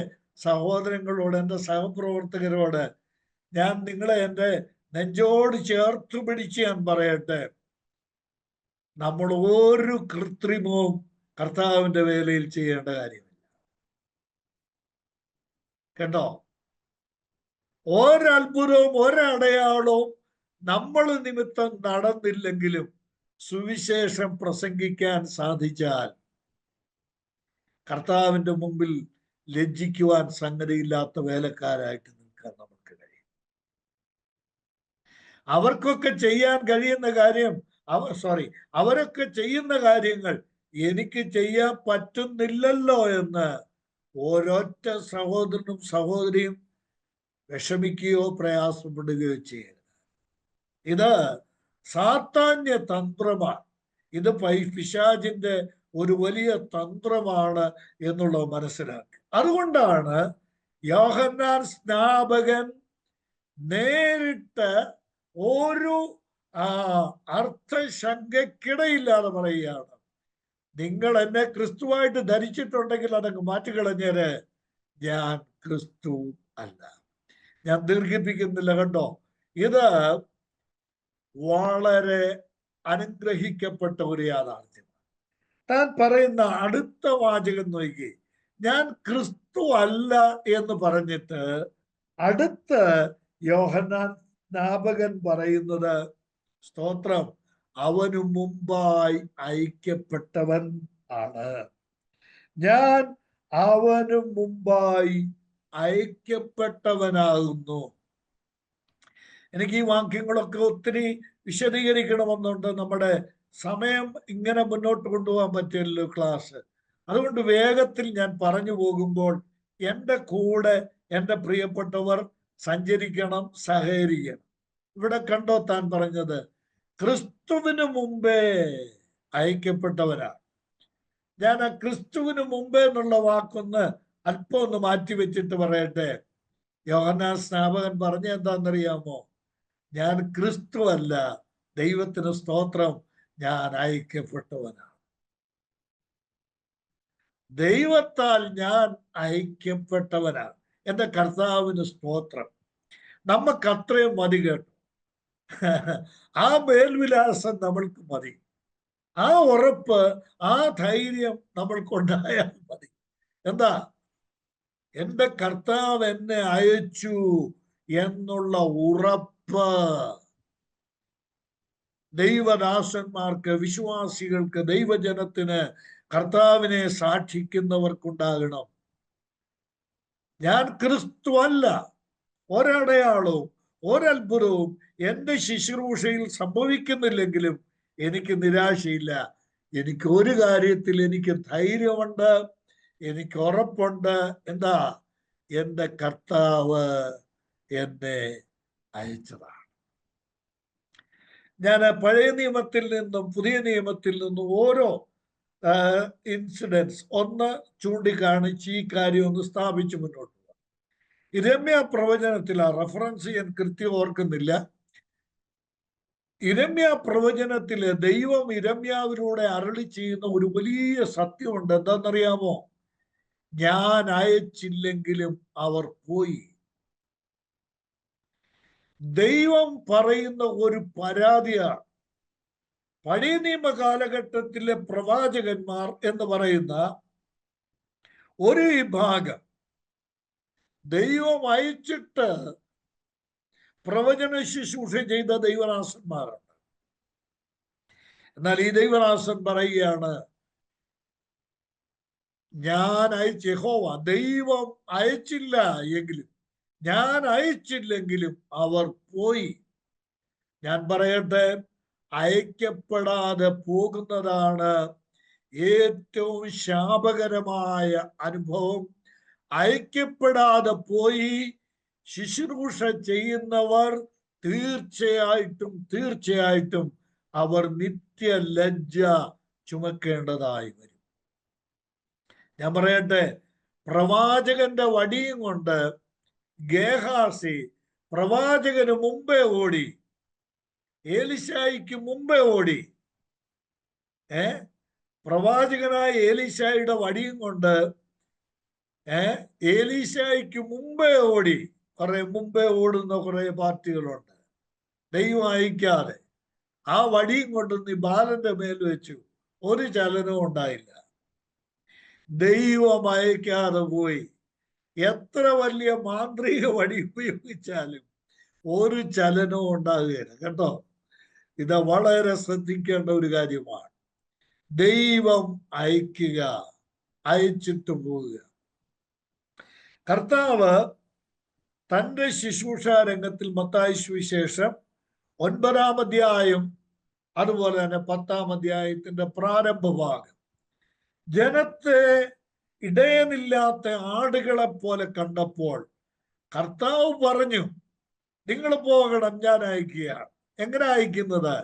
സഹോദരങ്ങളോട്, എൻ്റെ സഹപ്രവർത്തകരോട് ഞാൻ നിങ്ങളെ എൻ്റെ നെഞ്ചോട് ചേർത്ത് പിടിച്ച് ഞാൻ പറയട്ടെ, നമ്മൾ ഒരു കൃത്രിമവും കർത്താവിൻ്റെ വേലയിൽ ചെയ്യേണ്ട കാര്യമില്ല. കേട്ടോ, ഒരത്ഭുതവും ഒരടയാളവും നമ്മൾ നിമിത്തം നടന്നില്ലെങ്കിലും സുവിശേഷം പ്രസംഗിക്കാൻ സാധിച്ചാൽ കർത്താവിന്റെ മുമ്പിൽ ലജ്ജിക്കുവാൻ സംഗതിയില്ലാത്ത വേലക്കാരായിട്ട് നിൽക്കാൻ നമുക്ക് കഴിയും. അവർക്കൊക്കെ ചെയ്യാൻ കഴിയുന്ന കാര്യം അവരൊക്കെ ചെയ്യുന്ന കാര്യങ്ങൾ എനിക്ക് ചെയ്യാൻ പറ്റുന്നില്ലല്ലോ എന്ന് ഒരൊറ്റ സഹോദരനും സഹോദരിയും വിഷമിക്കുകയോ പ്രയാസപ്പെടുകയോ ചെയ്യരുത്. ഇത് സാത്താന്യ തന്ത്രമാണ്. ഇത് പിശാചിന്റെ ഒരു വലിയ തന്ത്രമാണ് എന്നുള്ളത് മനസ്സിലാക്കി. അതുകൊണ്ടാണ് യോഹന്നാൻ സ്നാപകൻ നേരിട്ട് ഒരു അർത്ഥശങ്കയ്ക്കിടയില്ലാതെ പറയുകയാണ്, നിങ്ങൾ എന്നെ ക്രിസ്തുവായിട്ട് ധരിച്ചിട്ടുണ്ടെങ്കിൽ അതങ്ങ് മാറ്റിക്കളഞ്ഞേര്, ഞാൻ ക്രിസ്തു അല്ല. ഞാൻ ദീർഘിപ്പിക്കുന്നില്ല. കണ്ടോ, ഇത് വളരെ അനുഗ്രഹിക്കപ്പെട്ട ഒരു യാഥാർത്ഥ്യമാണ്. താൻ പറയുന്ന അടുത്ത വാചകം നോക്കി, ഞാൻ ക്രിസ്തു അല്ല എന്ന് പറഞ്ഞിട്ട് അടുത്ത് യോഹന്നാൻ സ്നാപകൻ പറയുന്നത്, സ്തോത്രം, അവനു മുമ്പായി അയക്കപ്പെട്ടവൻ ആണ്. ഞാൻ അവനു മുമ്പായി അയക്കപ്പെട്ടവനാകുന്നു. എനിക്ക് ഈ വാക്യങ്ങളൊക്കെ ഒത്തിരി വിശദീകരിക്കണമെന്നുണ്ട്. നമ്മുടെ സമയം ഇങ്ങനെ മുന്നോട്ട് കൊണ്ടുപോകാൻ പറ്റില്ലല്ലോ ക്ലാസ്. അതുകൊണ്ട് വേഗത്തിൽ ഞാൻ പറഞ്ഞു പോകുമ്പോൾ എൻ്റെ കൂടെ എൻ്റെ പ്രിയപ്പെട്ടവർ സഞ്ചരിക്കണം, സഹകരിക്കണം. ഇവിടെ കണ്ടോ, താൻ പറഞ്ഞത് ക്രിസ്തുവിന് മുമ്പേ അയക്കപ്പെട്ടവരാണ്. ഞാൻ ആ ക്രിസ്തുവിന് മുമ്പേ എന്നുള്ള വാക്കൊന്ന് അല്പം ഒന്ന് മാറ്റി വെച്ചിട്ട് പറയട്ടെ. യോഹന്നാൻ സ്നാപകൻ പറഞ്ഞ എന്താണെന്നറിയാമോ? ഞാൻ ക്രിസ്തു അല്ല, ദൈവത്തിന് സ്തോത്രം, ഞാൻ അയക്കപ്പെട്ടവനാണ്. ദൈവത്താൽ ഞാൻ അയക്കപ്പെട്ടവനാണ്. എൻ്റെ കർത്താവിന് സ്തോത്രം. നമുക്ക് അത്രയും മതി കേട്ടോ. ആ മേൽവിലാസം നമ്മൾക്ക് മതി. ആ ഉറപ്പ്, ആ ധൈര്യം നമ്മൾക്കുണ്ടായാൽ മതി. എന്താ? എൻ്റെ കർത്താവ് എന്നെ അയച്ചു എന്നുള്ള ഉറപ്പ് ദൈവദാസന്മാർക്ക്, വിശ്വാസികൾക്ക്, ദൈവജനത്തിന്, കർത്താവിനെ സാക്ഷിക്കുന്നവർക്കുണ്ടാകണം. ഞാൻ ക്രിസ്തു അല്ല. ഒരടയാളവും ഒരത്ഭുതവും എൻ്റെ ശുശ്രൂഷയിൽ സംഭവിക്കുന്നില്ലെങ്കിലും എനിക്ക് നിരാശയില്ല. എനിക്ക് ഒരു കാര്യത്തിൽ എനിക്ക് ധൈര്യമുണ്ട്, എനിക്ക് ഉറപ്പുണ്ട്. എന്താ? എൻ്റെ കർത്താവ് എന്നെ അയച്ചതാണ്. ഞാൻ പഴയ നിയമത്തിൽ നിന്നും പുതിയ നിയമത്തിൽ നിന്നും ഓരോ ഇൻസിഡൻസ് ഒന്ന് ചൂണ്ടിക്കാണിച്ച് ഈ കാര്യം ഒന്ന് സ്ഥാപിച്ച് മുന്നോട്ട് പോകാം. ഇരമ്യ പ്രവചനത്തിൽ, ആ റെഫറൻസ് ഞാൻ കൃത്യം ഓർക്കുന്നില്ല, ഇരമ്യ പ്രവചനത്തില് ദൈവം ഇരമ്യാവിലൂടെ അരുളി ചെയ്യുന്ന ഒരു വലിയ സത്യമുണ്ട്. എന്താണെന്നറിയാമോ? ഞാൻ അയച്ചില്ലെങ്കിലും അവർ പോയി. ദൈവം പറയുന്ന ഒരു പരാതിയാണ്. പഴയ നിയമ കാലഘട്ടത്തിലെ പ്രവാചകന്മാർ എന്ന് പറയുന്ന ഒരു വിഭാഗം ദൈവം അയച്ചിട്ട് പ്രവചന ശുശ്രൂഷ ചെയ്ത ദൈവദാസന്മാരുണ്ട്. എന്നാൽ ഈ ദൈവദാസൻ പറയുകയാണ്, ഞാൻ യഹോവ ദൈവം അയച്ചില്ല എങ്കിലും, ഞാൻ അയച്ചില്ലെങ്കിലും അവർ പോയി. ഞാൻ പറയട്ടെ, അയക്കപ്പെടാതെ പോകുന്നതാണ് ഏറ്റവും ശാപകരമായ അനുഭവം. അയക്കപ്പെടാതെ പോയി ശുശ്രൂഷ ചെയ്യുന്നവർ തീർച്ചയായിട്ടും അവർ നിത്യലജ്ജ ചുമക്കേണ്ടതായി വരും. ഞാൻ പറയട്ടെ, പ്രവാചകന്റെ വടിയും കൊണ്ട് ഗേഹാസി പ്രവാചകന് മുമ്പേ ഓടി, ഏലിശായിക്ക് മുമ്പേ ഓടി. പ്രവാചകനായ ഏലീശായുടെ വടിയും കൊണ്ട് ഏലീശായിക്ക് മുമ്പേ ഓടി. മുമ്പേ ഓടുന്ന കുറെ പാർട്ടികളുണ്ട്. ദൈവം അയക്കാതെ ആ വടിയും കൊണ്ടൊന്ന് ഈ ബാലന്റെ മേൽ വെച്ചു, ഒരു ചലനവും ഉണ്ടായില്ല. ദൈവം അയക്കാതെ പോയി. എത്ര വലിയ മാന്ത്രിക വടി ഉപയോഗിച്ചാലും ഒരു ചലനവും ഉണ്ടാകുകയില്ല കേട്ടോ. ഇത് വളരെ ശ്രദ്ധിക്കേണ്ട ഒരു കാര്യമാണ്. ദൈവം അയക്കുക, അയച്ചിട്ട് പോവുക. കർത്താവ് തന്റെ ശുശ്രൂഷ രംഗത്തിൽ മത്തായി സുവിശേഷം 9-ാം അധ്യായം, അതുപോലെ തന്നെ 10-ാം അധ്യായത്തിന്റെ പ്രാരംഭ ഭാഗം, ജനത്തെ ഇടയനില്ലാത്ത ആടുകളെ പോലെ കണ്ടപ്പോൾ കർത്താവ് പറഞ്ഞു, നിങ്ങൾ പോകണം, ഞാൻ അയക്കുകയാണ്. എങ്ങനെ അയക്കുന്നത്?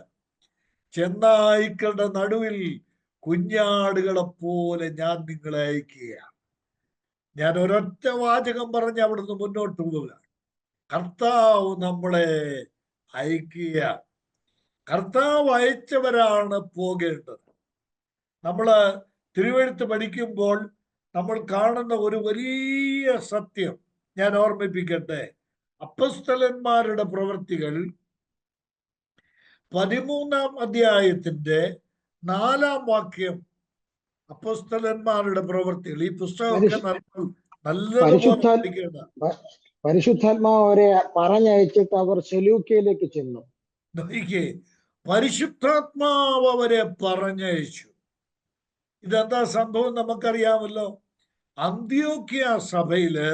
ചെന്നായ്ക്കളുടെ നടുവിൽ കുഞ്ഞാടുകളെ പോലെ ഞാൻ നിങ്ങളെ അയക്കുകയാണ്. ഞാൻ ഒരൊറ്റ വാചകം പറഞ്ഞ് അവിടുന്ന് മുന്നോട്ട് പോവുക. കർത്താവ് നമ്മളെ അയക്കുക. കർത്താവ് അയച്ചവരാണ് പോകേണ്ടത്. നമ്മള് തിരുവെഴുത്ത് പഠിക്കുമ്പോൾ നമ്മൾ കാണുന്ന ഒരു വലിയ സത്യം ഞാൻ ഓർമ്മിപ്പിക്കട്ടെ. അപ്പോസ്തലന്മാരുടെ പ്രവൃത്തികൾ 13-ാം അധ്യായത്തിന്റെ 4-ാം വാക്യം. അപ്പോസ്തലന്മാരുടെ പ്രവൃത്തികൾ, ഈ പുസ്തകമൊക്കെ നല്ലതുപോലെ പഠിക്കേണ്ട. പരിശുദ്ധാത്മാവ് അവരെ പറഞ്ഞയച്ചിട്ട് അവർ സെലൂക്കയിലേക്ക് ചെന്നു. പരിശുദ്ധാത്മാവ് അവരെ പറഞ്ഞയച്ചു. ഇതെന്താ സംഭവം നമുക്കറിയാമല്ലോ. അന്ത്യോക്യ സഭയില്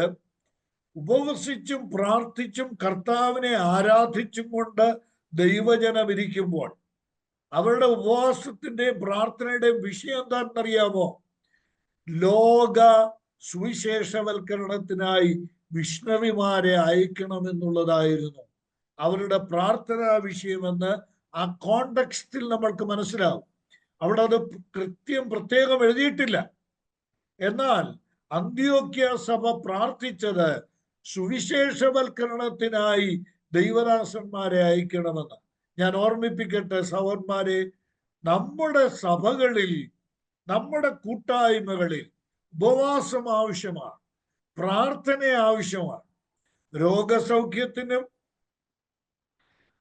ഉപവസിച്ചും പ്രാർത്ഥിച്ചും കർത്താവിനെ ആരാധിച്ചും കൊണ്ട് ദൈവജനം ഇരിക്കുമ്പോൾ അവരുടെ ഉപവാസത്തിന്റെയും പ്രാർത്ഥനയുടെയും വിഷയം എന്താണെന്നറിയാമോ? ലോക സുവിശേഷവൽക്കരണത്തിനായി മിഷണറിമാരെ അയക്കണമെന്നുള്ളതായിരുന്നു അവരുടെ പ്രാർത്ഥനാ വിഷയമെന്ന് ആ കോണ്ടെക്സ്റ്റിൽ നമ്മൾക്ക് മനസ്സിലാവും. അവിടെ അത് പ്രത്യേകം എഴുതിയിട്ടില്ല. എന്നാൽ അന്ത്യോക്യ സഭ പ്രാർത്ഥിച്ചത് സുവിശേഷവൽക്കരണത്തിനായി ദൈവദാസന്മാരെ അയക്കണമെന്ന്. ഞാൻ ഓർമ്മിപ്പിക്കട്ടെ സഹോദരന്മാരെ, നമ്മുടെ സഭകളിൽ, നമ്മുടെ കൂട്ടായ്മകളിൽ ഉപവാസം ആവശ്യമാണ്, പ്രാർത്ഥന ആവശ്യമാണ്. രോഗസൗഖ്യത്തിനും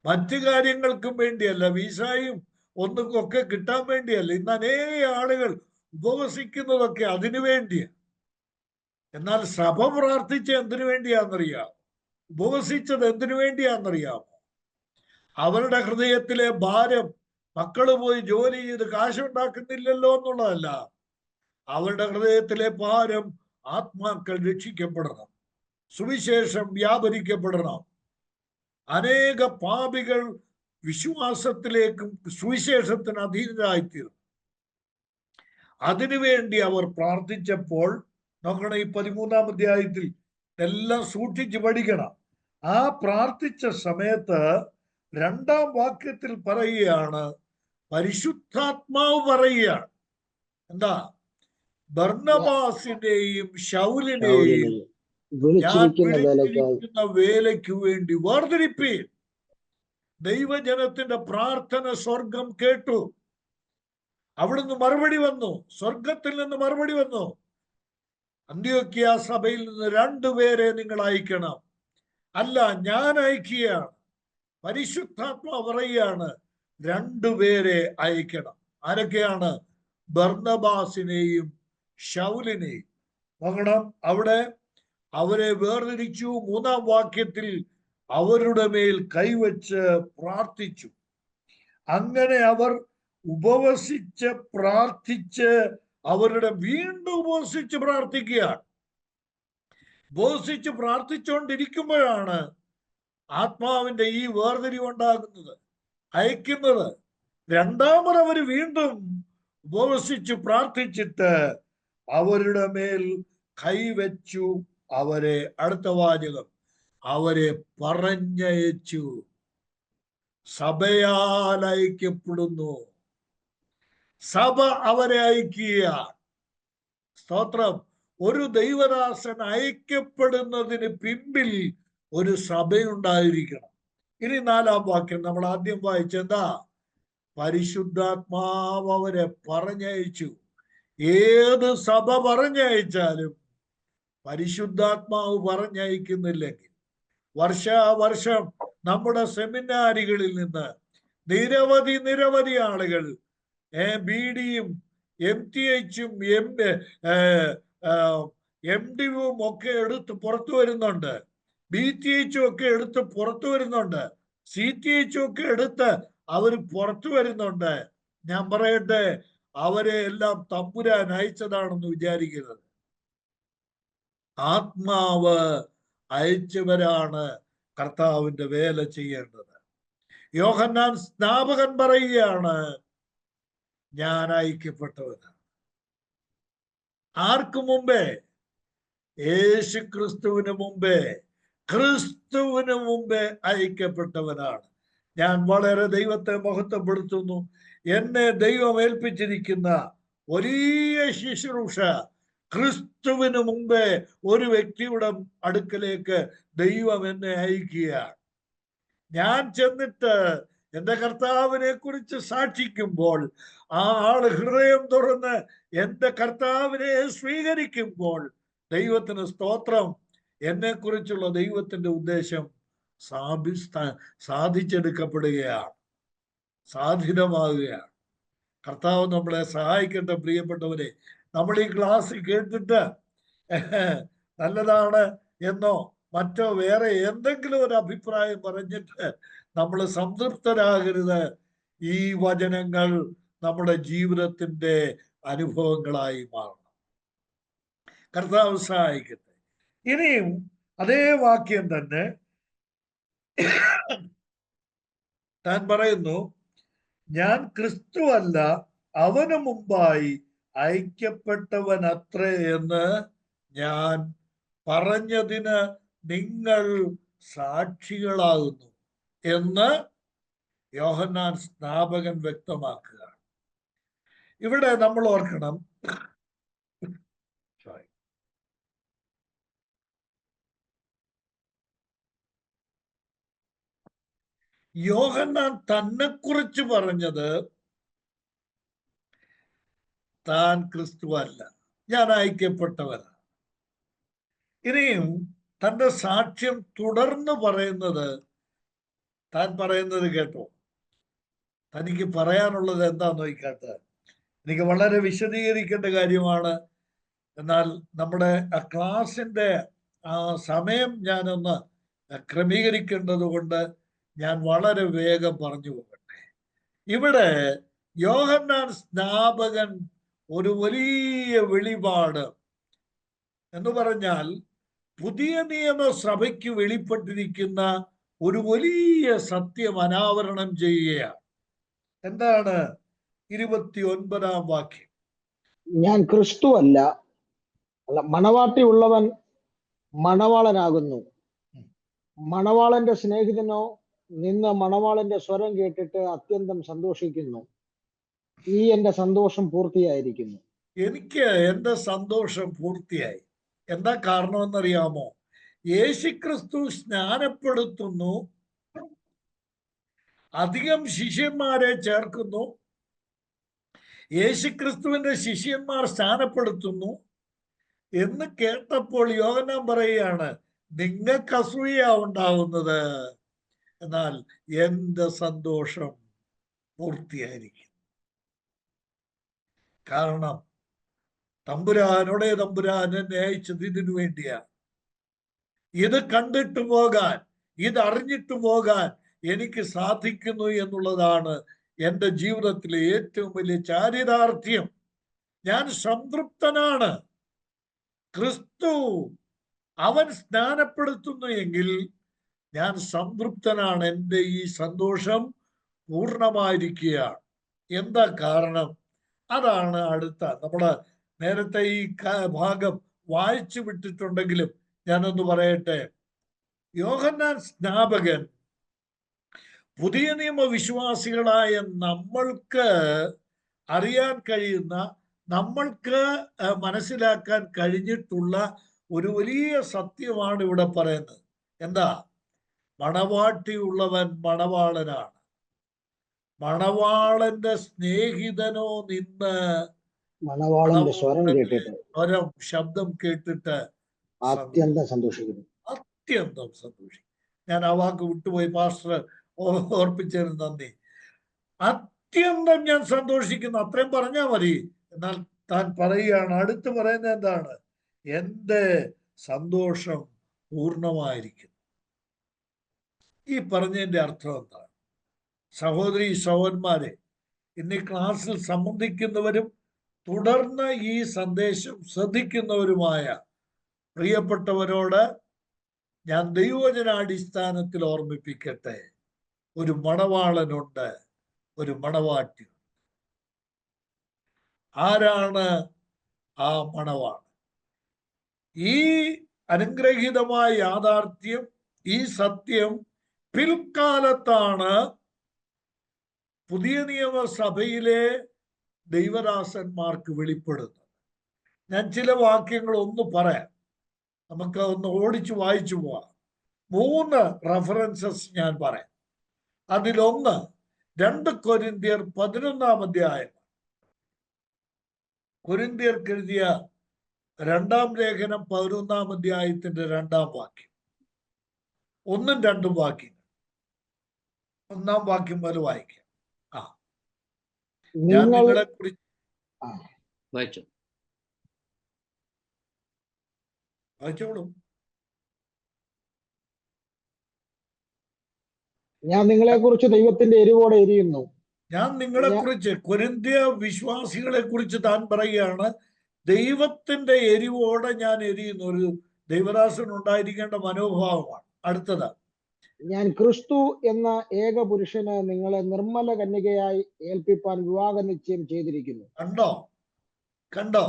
മറ്റു കാര്യങ്ങൾക്കും വേണ്ടിയല്ല, വിസയും ഒന്നൊക്കെ കിട്ടാൻ വേണ്ടിയല്ല. ഇന്ന് അനേക ആളുകൾ ഉപവസിക്കുന്നതൊക്കെ അതിനു വേണ്ടിയാണ്. എന്നാൽ സഭ പ്രാർത്ഥിച്ച എന്തിനു വേണ്ടിയാണെന്നറിയാം? ഉപവസിച്ചത് എന്തിനു വേണ്ടിയാണെന്നറിയാമോ? അവരുടെ ഹൃദയത്തിലെ ഭാരം മക്കള് പോയി ജോലി ചെയ്ത് കാശുണ്ടാക്കുന്നില്ലല്ലോ എന്നുള്ളതല്ല. അവരുടെ ഹൃദയത്തിലെ ഭാരം ആത്മാക്കൾ രക്ഷിക്കപ്പെടണം, സുവിശേഷം വ്യാപരിക്കപ്പെടണം, അനേക പാപികൾ വിശ്വാസത്തിലേക്കും സുവിശേഷത്തിന് അധീനരായിത്തീരും. അതിനുവേണ്ടി അവർ പ്രാർത്ഥിച്ചപ്പോൾ നോക്കണം, ഈ 13-ാം അധ്യായത്തിൽ എല്ലാം സൂക്ഷിച്ച് പഠിക്കണം. ആ പ്രാർത്ഥിച്ച സമയത്ത് 2-ാം വാക്യത്തിൽ പറയുകയാണ്, പരിശുദ്ധാത്മാവ് പറയുകയാണ്. എന്താ? ബർന്നബാസിനെയും ശൗലിനെയും ഞാൻ വിളിച്ചിരിക്കുന്ന വേലയ്ക്ക് വേണ്ടി വേർതിരിപ്പീൻ. ദൈവജനത്തിന്റെ പ്രാർത്ഥന സ്വർഗം കേട്ടു. അവിടുന്ന് മറുപടി വന്നു, സ്വർഗത്തിൽ നിന്ന് മറുപടി വന്നു. അന്ത്യോക്യ സഭയിൽ നിന്ന് 2 പേരെ നിങ്ങൾ അയക്കണം. അല്ല, ഞാൻ അയക്കുകയാണ്. പരിശുദ്ധാത്മാവ് പറയുകയാണ് 2 പേരെ അയക്കണം. ആരൊക്കെയാണ്? ബർന്നബാസിനെയും ശൗലിനെയും. നോക്കണം, അവിടെ അവരെ വേർതിരിച്ചു. 3-ാം വാക്യത്തിൽ അവരുടെ മേൽ കൈവച്ച് പ്രാർത്ഥിച്ചു. അങ്ങനെ അവർ ഉപവസിച്ച് പ്രാർത്ഥിച്ച് അവരുടെ വീണ്ടും ഉപവസിച്ച് പ്രാർത്ഥിക്കുകയാണ്. ഉപവസിച്ച് പ്രാർത്ഥിച്ചുകൊണ്ടിരിക്കുമ്പോഴാണ് ആത്മാവിന്റെ ഈ വേർതിരിവുണ്ടാകുന്നത്, അയക്കുന്നത്. രണ്ടാമത് അവർ വീണ്ടും ഉപവസിച്ച് പ്രാർത്ഥിച്ചിട്ട് അവരുടെ മേൽ കൈവച്ചു അവരെ, അടുത്ത വാചകം, അവരെ പറഞ്ഞയച്ചു. സഭയാൽ അയക്കപ്പെടുന്നു. സഭ അവരെ അയക്കുക. സ്തോത്രം. ഒരു ദൈവദാസൻ അയക്കപ്പെടുന്നതിന് പിമ്പിൽ ഒരു സഭയുണ്ടായിരിക്കണം. ഇനി 4-ാം വാക്യം നമ്മൾ ആദ്യം വായിച്ചെന്താ? പരിശുദ്ധാത്മാവ് അവരെ പറഞ്ഞയച്ചു. ഏത് സഭ പറഞ്ഞയച്ചാലും പരിശുദ്ധാത്മാവ് പറഞ്ഞയക്കുന്നില്ലെങ്കിൽ, വർഷാവർഷം നമ്മുടെ സെമിനാരികളിൽ നിന്ന് നിരവധി ആളുകൾ BD-യും MTH-ഉം MDയും ഒക്കെ എടുത്ത് പുറത്തു വരുന്നുണ്ട്. BTH-ഉം ഒക്കെ എടുത്ത് പുറത്തു വരുന്നുണ്ട്. CTH-ഉം ഒക്കെ എടുത്ത് അവർ പുറത്തു വരുന്നുണ്ട്. ഞാൻ പറയട്ടെ, അവരെ എല്ലാം തമ്പുരാൻ അയച്ചതാണെന്ന് വിചാരിക്കരുത്. ആത്മാവ് അയച്ചവരാണ് കർത്താവിന്റെ വേല ചെയ്യേണ്ടത്. യോഹന്നാൻ സ്നാപകൻ പറയുകയാണ്, ഞാൻ അയക്കപ്പെട്ടവനാണ്. ആർക്കു മുമ്പേ? യേശു ക്രിസ്തുവിന് മുമ്പേ, ക്രിസ്തുവിന് മുമ്പേ അയക്കപ്പെട്ടവനാണ്. ഞാൻ വളരെ ദൈവത്തെ മഹത്വപ്പെടുത്തുന്നു. എന്നെ ദൈവം ഏൽപ്പിച്ചിരിക്കുന്ന വലിയ ശുശ്രൂഷ, ക്രിസ്തുവിന് മുമ്പേ ഒരു വ്യക്തിയുടെ അടുക്കലേക്ക് ദൈവം എന്നെ അയക്കുകയാണ്. ഞാൻ ചെന്നിട്ട് എൻ്റെ കർത്താവിനെ കുറിച്ച് സാക്ഷിക്കുമ്പോൾ, ആ ആള് ഹൃദയം തുറന്ന് എൻ്റെ കർത്താവിനെ സ്വീകരിക്കുമ്പോൾ, ദൈവത്തിന് സ്തോത്രം, എന്നെ കുറിച്ചുള്ള ദൈവത്തിന്റെ ഉദ്ദേശം സാധിച്ചെടുക്കപ്പെടുകയാണ്, സാധിതമാകുകയാണ്. കർത്താവ് നമ്മളെ സഹായിക്കട്ടെ. പ്രിയപ്പെട്ടവരെ, നമ്മൾ ഈ ക്ലാസ് കേട്ടിട്ട് നല്ലതാണ് എന്നോ മറ്റോ വേറെ എന്തെങ്കിലും ഒരു അഭിപ്രായം പറഞ്ഞിട്ട് നമ്മൾ സംതൃപ്തരാകരുത്. ഈ വചനങ്ങൾ നമ്മുടെ ജീവിതത്തിന്റെ അനുഭവങ്ങളായി മാറണം. കർത്താവ് സഹായിക്കട്ടെ. ഇനിയും അതേ വാക്യം തന്നെ താൻ പറയുന്നു, ഞാൻ ക്രിസ്തുവല്ല, അവന് മുമ്പായി അയക്കപ്പെട്ടവൻ അത്രേ എന്ന് ഞാൻ പറഞ്ഞതിന് നിങ്ങൾ സാക്ഷികളാകുന്നു എന്ന് യോഹന്നാൻ സ്നാപകൻ വ്യക്തമാക്കുക. ഇവിടെ നമ്മൾ ഓർക്കണം, യോഹന്നാൻ തന്നെക്കുറിച്ച് പറഞ്ഞത് താൻ ക്രിസ്തുവല്ല, ഞാൻ അയക്കപ്പെട്ടവനാണ്. ഇനിയും തന്റെ സാക്ഷ്യം തുടർന്ന് പറയുന്നത്, താൻ പറയുന്നത് കേട്ടോ, തനിക്ക് പറയാനുള്ളത് എന്താന്ന് നോക്കാത്ത, എനിക്ക് വളരെ വിശദീകരിക്കേണ്ട കാര്യമാണ്. എന്നാൽ നമ്മുടെ ക്ലാസിന്റെ സമയം ഞാനൊന്ന് ക്രമീകരിക്കേണ്ടത് കൊണ്ട് ഞാൻ വളരെ വേഗം പറഞ്ഞു പോകട്ടെ. ഇവിടെ യോഹന്നാൻ സ്നാപകൻ ഒരു വലിയ വെളിപാട് എന്ന് പറഞ്ഞാൽ പുതിയ നിയമ സഭയ്ക്ക് വെളിപ്പെട്ടിരിക്കുന്ന ഒരു വലിയ സത്യം അനാവരണം ചെയ്യുകയാണ്. എന്താണ്? 29-ാം വാക്യം. ഞാൻ ക്രിസ്തുവല്ല, മണവാട്ടി ഉള്ളവൻ മണവാളനാകുന്നു. മണവാളന്റെ സ്നേഹിതനോ നിന്ന് മണവാളന്റെ സ്വരം കേട്ടിട്ട് അത്യന്തം സന്തോഷിക്കുന്നു. ഈ എന്റെ സന്തോഷം പൂർത്തിയായിരിക്കുന്നു. എനിക്ക് എന്റെ സന്തോഷം പൂർത്തിയായി. എന്താ കാരണമെന്നറിയാമോ? യേശുക്രിസ്തു സ്നാനപ്പെടുത്തുന്നു, അധികം ശിഷ്യന്മാരെ ചേർക്കുന്നു, യേശുക്രിസ്തുവിന്റെ ശിഷ്യന്മാർ സ്നാനപ്പെടുത്തുന്നു എന്ന് കേട്ടപ്പോൾ യോഹന്നാൻ പറയുകയാണ്, നിങ്ങൾക്ക് അസൂയ ഉണ്ടാവുന്നത്, എന്നാൽ എന്റെ സന്തോഷം പൂർത്തിയായിരിക്കും. കാരണം തമ്പുരാനോടെ തമ്പുരാൻ എന്നെ അയച്ചത് ഇതിനു വേണ്ടിയാണ്. ഇത് കണ്ടിട്ട് പോകാൻ, ഇത് അറിഞ്ഞിട്ട് പോകാൻ എനിക്ക് സാധിക്കുന്നു എന്നുള്ളതാണ് എൻ്റെ ജീവിതത്തിലെ ഏറ്റവും വലിയ ചാരിതാർത്ഥ്യം. ഞാൻ സംതൃപ്തനാണ്. ക്രിസ്തു അവൻ സ്നാനപ്പെടുത്തുന്നു എങ്കിൽ ഞാൻ സംതൃപ്തനാണ്. എൻ്റെ ഈ സന്തോഷം പൂർണ്ണമായിരിക്കുകയാണ്. എന്താ കാരണം? അതാണ് അടുത്ത നമ്മള് നേരത്തെ ഈ ഭാഗം വായിച്ചു വിട്ടിട്ടുണ്ടെങ്കിലും ഞാനൊന്ന് പറയട്ടെ. യോഹന്നാൻ സ്നാപകൻ പുതിയ നിയമ വിശ്വാസികളായ നമ്മൾക്ക് അറിയാൻ കഴിയുന്ന, നമ്മൾക്ക് മനസ്സിലാക്കാൻ കഴിഞ്ഞിട്ടുള്ള ഒരു വലിയ സത്യമാണ് ഇവിടെ പറയുന്നത്. എന്താ? മണവാട്ടിയുള്ളവൻ മണവാളനാണ്. മണവാളന്റെ സ്നേഹിതനോ നിന്ന് മണവാളന്റെ സ്വരം ശബ്ദം കേട്ടിട്ട് അത്യന്തം സന്തോഷിക്കുന്നു. അത്യന്തം സന്തോഷിക്കും. ഞാൻ ആ വാക്ക് വിട്ടുപോയി, പാസ്റ്റർ ഓർപ്പിച്ചതിന് നന്ദി. അത്യന്തം ഞാൻ സന്തോഷിക്കുന്നു, അത്രയും പറഞ്ഞാൽ മതി. എന്നാൽ താൻ പറയുകയാണ്, അടുത്ത് പറയുന്നത് എന്താണ്? എൻ്റെ സന്തോഷം പൂർണ്ണമായിരിക്കുന്നു. ഈ പറഞ്ഞതിന്റെ അർത്ഥം എന്താണ്? സഹോദരി സഹോദരന്മാരെ, ഇന്ന് ഈ ക്ലാസ്സിൽ സംബന്ധിക്കുന്നവരും തുടർന്ന് ഈ സന്ദേശം ശ്രദ്ധിക്കുന്നവരുമായ പ്രിയപ്പെട്ടവരോട് ഞാൻ ദൈവവചനാടിസ്ഥാനത്തിൽ ഓർമ്മിപ്പിക്കട്ടെ. ഒരു മണവാളനുണ്ട്, ഒരു മണവാട്ടി. ആരാണ് ആ മണവാളൻ? ഈ അനുഗ്രഹീതമായ യാഥാർത്ഥ്യം, ഈ സത്യം പിൽക്കാലത്താണ് പുതിയ നിയമസഭയിലെ ദൈവദാസന്മാർക്ക് വെളിപ്പെടുന്നത്. ഞാൻ ചില വാക്യങ്ങൾ ഒന്ന് പറയാം, നമുക്ക് ഒന്ന് ഓടിച്ചു വായിച്ചു പോവാം. 3 റെഫറൻസസ് ഞാൻ പറയാം. അതിലൊന്ന് 2 കൊരിന്ത്യർ 11-ാം അധ്യായം. കൊരിന്ത്യർക്ക് എഴുതിയ 2-ാം ലേഖനം 11-ാം അധ്യായത്തിന്റെ 2-ാം വാക്യം. 1ഉം 2ഉം വാക്യങ്ങൾ. 1-ാം വാക്യം മുതൽ വായിക്കാം. ഞാൻ നിങ്ങളെ കുറിച്ച് വായിച്ചോളൂ. ഞാൻ നിങ്ങളെ കുറിച്ച് ദൈവത്തിന്റെ എരിവോടെ എരിയുന്നു. ഞാൻ നിങ്ങളെ കുറിച്ച്, കൊരിന്ത്യ വിശ്വാസികളെ കുറിച്ച് താൻ പറയുകയാണ്, ദൈവത്തിന്റെ എരിവോടെ ഞാൻ എരിയുന്നു. ഒരു ദൈവദാസൻ ഉണ്ടായിരിക്കേണ്ട മനോഭാവമാണ്. അടുത്തത്, ഞാൻ ക്രിസ്തു എന്ന ഏക പുരുഷന് നിങ്ങളെ നിർമ്മല കന്യകയായി ഏൽപ്പിപ്പാൻ വിവാഹ നിശ്ചയം ചെയ്തിരിക്കുന്നു. കണ്ടോ?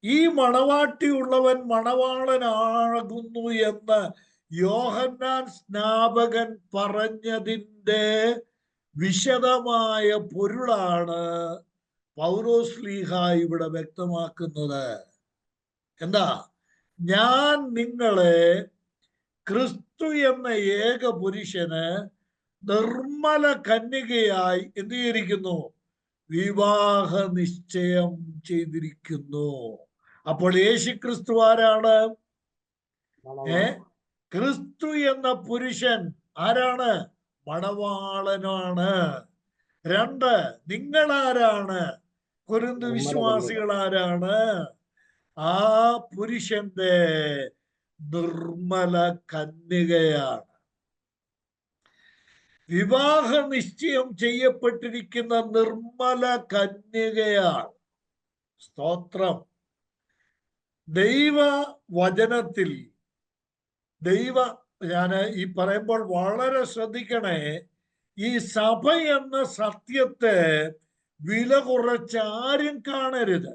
ഈ മണവാട്ടിയുള്ളവൻ മണവാളനാകുന്നു എന്ന് യോഹന്നാൻ സ്നാപകൻ പറഞ്ഞതിൻ്റെ വിശദമായ പൊരുളാണ് പൗലോസ്ലീഹ ഇവിടെ വ്യക്തമാക്കുന്നത്. എന്താ? ഞാൻ നിങ്ങളെ ക്രിസ്തു എന്ന ഏക പുരുഷന് നിർമ്മല കന്യകയായി എന്ത് ചെയ്തിരിക്കുന്നു? വിവാഹ നിശ്ചയം ചെയ്തിരിക്കുന്നു. അപ്പോൾ യേശു ക്രിസ്തു ആരാണ്? ക്രിസ്തു എന്ന പുരുഷൻ ആരാണ്? മണവാളനാണ്. 2, നിങ്ങളാരാണ്? കൊരിന്ത് വിശ്വാസികൾ ആരാണ്? ആ പുരുഷന്റെ നിർമ്മല കന്യകയാണ്. വിവാഹ നിശ്ചയം ചെയ്യപ്പെട്ടിരിക്കുന്ന നിർമ്മല കന്യകയാണ്. സ്തോത്രം. ദൈവവചനത്തിൽ ഞാൻ ഈ പറയുമ്പോൾ വളരെ ശ്രദ്ധിക്കണേ. ഈ സഭ എന്ന സത്യത്തെ വില കുറച്ച് ആരും കാണരുത്.